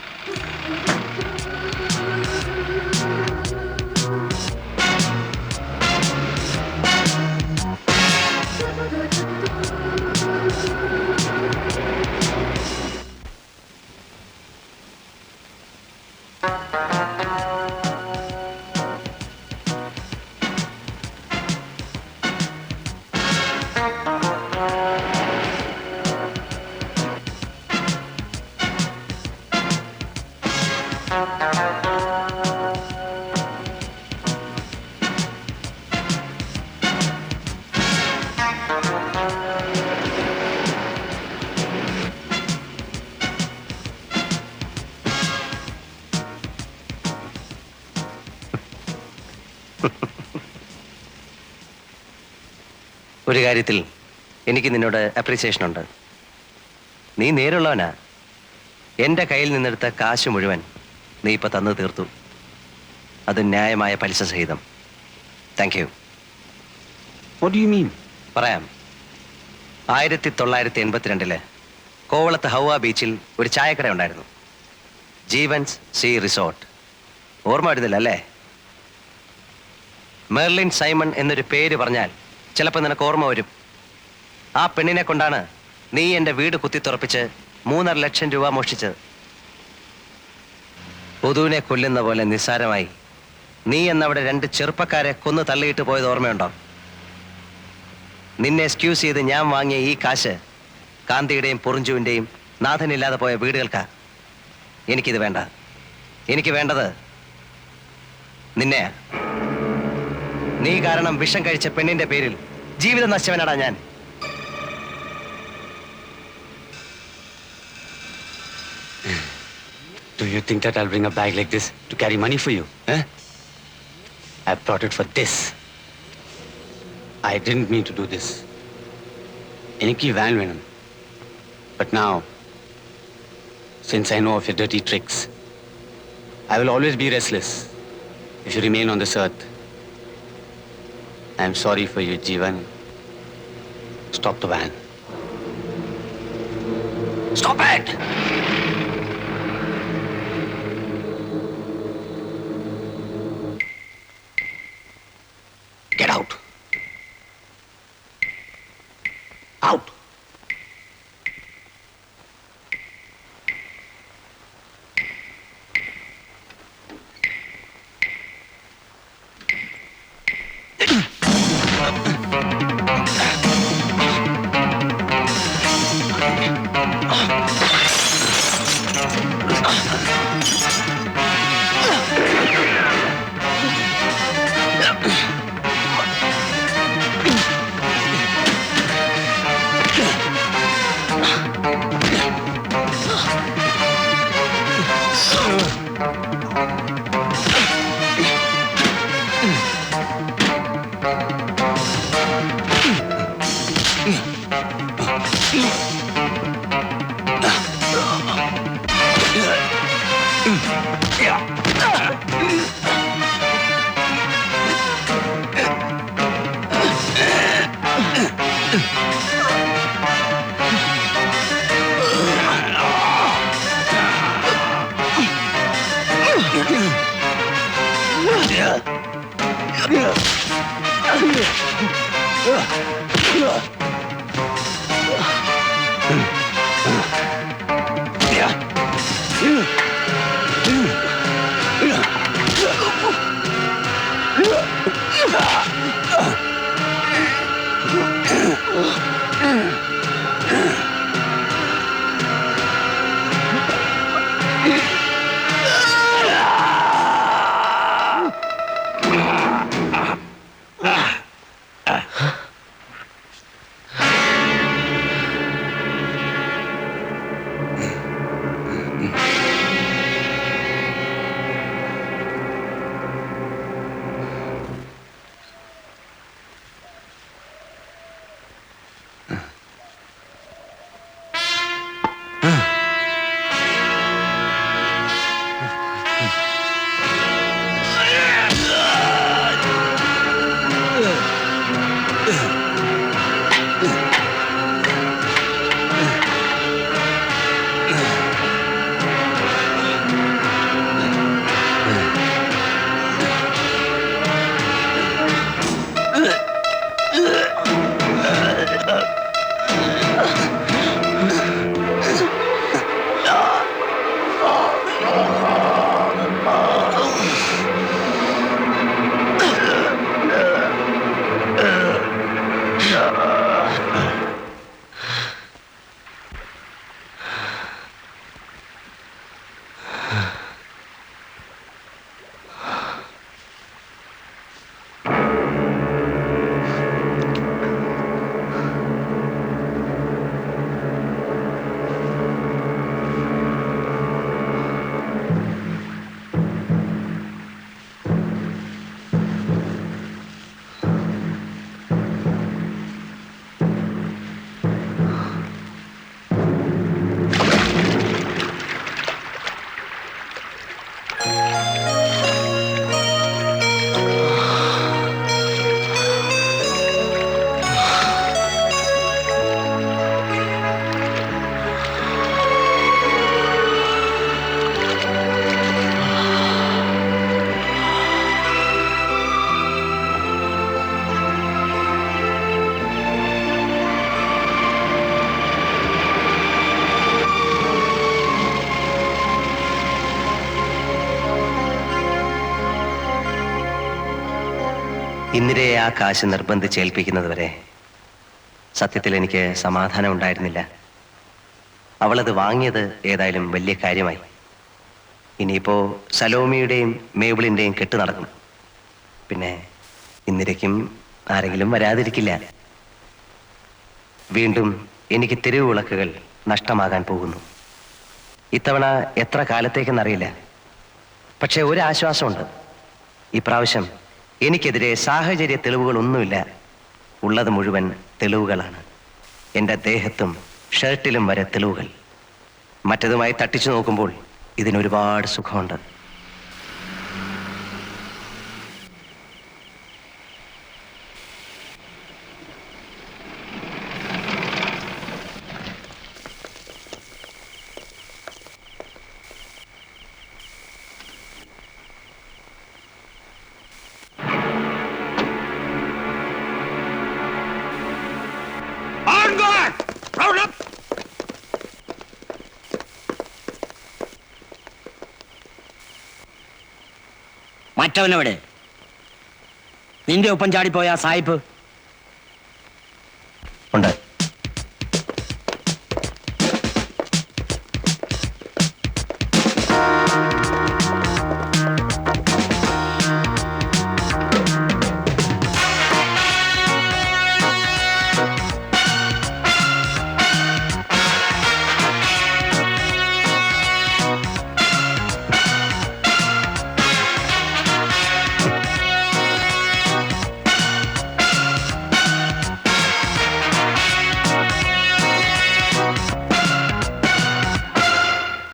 ഒരു കാര്യത്തിൽ എനിക്ക് നിന്നോട് appreciation ഉണ്ട്. നീ നേരുള്ളവനാ. എൻ്റെ കയ്യിൽ നിന്നെടുത്ത കാശ് മുഴുവൻ നീ ഇപ്പം തന്നു തീർത്തു. അത് ന്യായമായ പലിശ സഹിതം. Thank you. What do you mean? പറയാം. 1982 കോവളത്ത് ഹൗവ ബീച്ചിൽ ഒരു ചായക്കട ഉണ്ടായിരുന്നു. Jeevan's sea resort. ഓർമ്മ വരുന്നില്ല അല്ലേ? മെർലിൻ സൈമൺ എന്നൊരു പേര് പറഞ്ഞാൽ ചിലപ്പോൾ നിനക്ക് ഓർമ്മ വരും. ആ പെണ്ണിനെ കൊണ്ടാണ് നീ എൻ്റെ വീട് കുത്തിത്തുറപ്പിച്ച് 3.5 ലക്ഷം രൂപ മോഷ്ടിച്ചത്. പൊതുവിനെ കൊല്ലുന്ന പോലെ നിസ്സാരമായി നീ എന്നവിടെ 2 ചെറുപ്പക്കാരെ കൊന്നു തള്ളിയിട്ട് പോയത് ഓർമ്മയുണ്ടോ? നിന്നെ എക്സ്ക്യൂസ് ചെയ്ത് ഞാൻ വാങ്ങിയ ഈ കാശ് കാന്തിയുടെയും പൊറിഞ്ചുവിൻ്റെയും നാഥനില്ലാതെ പോയ വീടുകൾക്കാ. എനിക്കിത് വേണ്ട. എനിക്ക് വേണ്ടത് നിന്നെയാ. നീ കാരണം വിഷം കഴിച്ച പെണ്ണിന്റെ പേരിൽ ജീവിതം നശിച്ചവനാടാ ഞാൻ. Do you think that I'll bring a bag like this to carry money for you? Eh? I brought it for this. I didn't mean to do this. Eniki van venum. But now, since I know of your dirty tricks, I will always be restless if you remain on this earth. I'm sorry for you, Jeevan. Stop the van. Stop it! Get out. Out. ഇന്ദിരയെ ആ കാശ് നിർബന്ധിച്ചേൽപ്പിക്കുന്നത് വരെ സത്യത്തിൽ എനിക്ക് സമാധാനം ഉണ്ടായിരുന്നില്ല. അവളത് വാങ്ങിയത് ഏതായാലും വലിയ കാര്യമായി. ഇനിയിപ്പോ സലോമിയുടെയും മേബിളിന്റെയും കെട്ട് നടക്കും. പിന്നെ ഇന്ദിരയ്ക്കും ആരെങ്കിലും വരാതിരിക്കില്ല. വീണ്ടും എനിക്ക് തെരുവ് വിളക്കുകൾ നഷ്ടമാകാൻ പോകുന്നു. ഇത്തവണ എത്ര കാലത്തേക്കെന്നറിയില്ല. പക്ഷെ ഒരു ആശ്വാസമുണ്ട്. ഇപ്രാവശ്യം എനിക്കെതിരെ സാഹചര്യ തെളിവുകളൊന്നുമില്ല. ഉള്ളത് മുഴുവൻ തെളിവുകളാണ്. എൻ്റെ ദേഹത്തും ഷർട്ടിലും വരെ തെളിവുകൾ. മറ്റതുമായി തട്ടിച്ചു നോക്കുമ്പോൾ ഇതിനൊരുപാട് സുഖമുണ്ട്. മറ്റവനെവിടെ? നിന്റെ ഒപ്പം ചാടിപ്പോയ സായിപ്പ്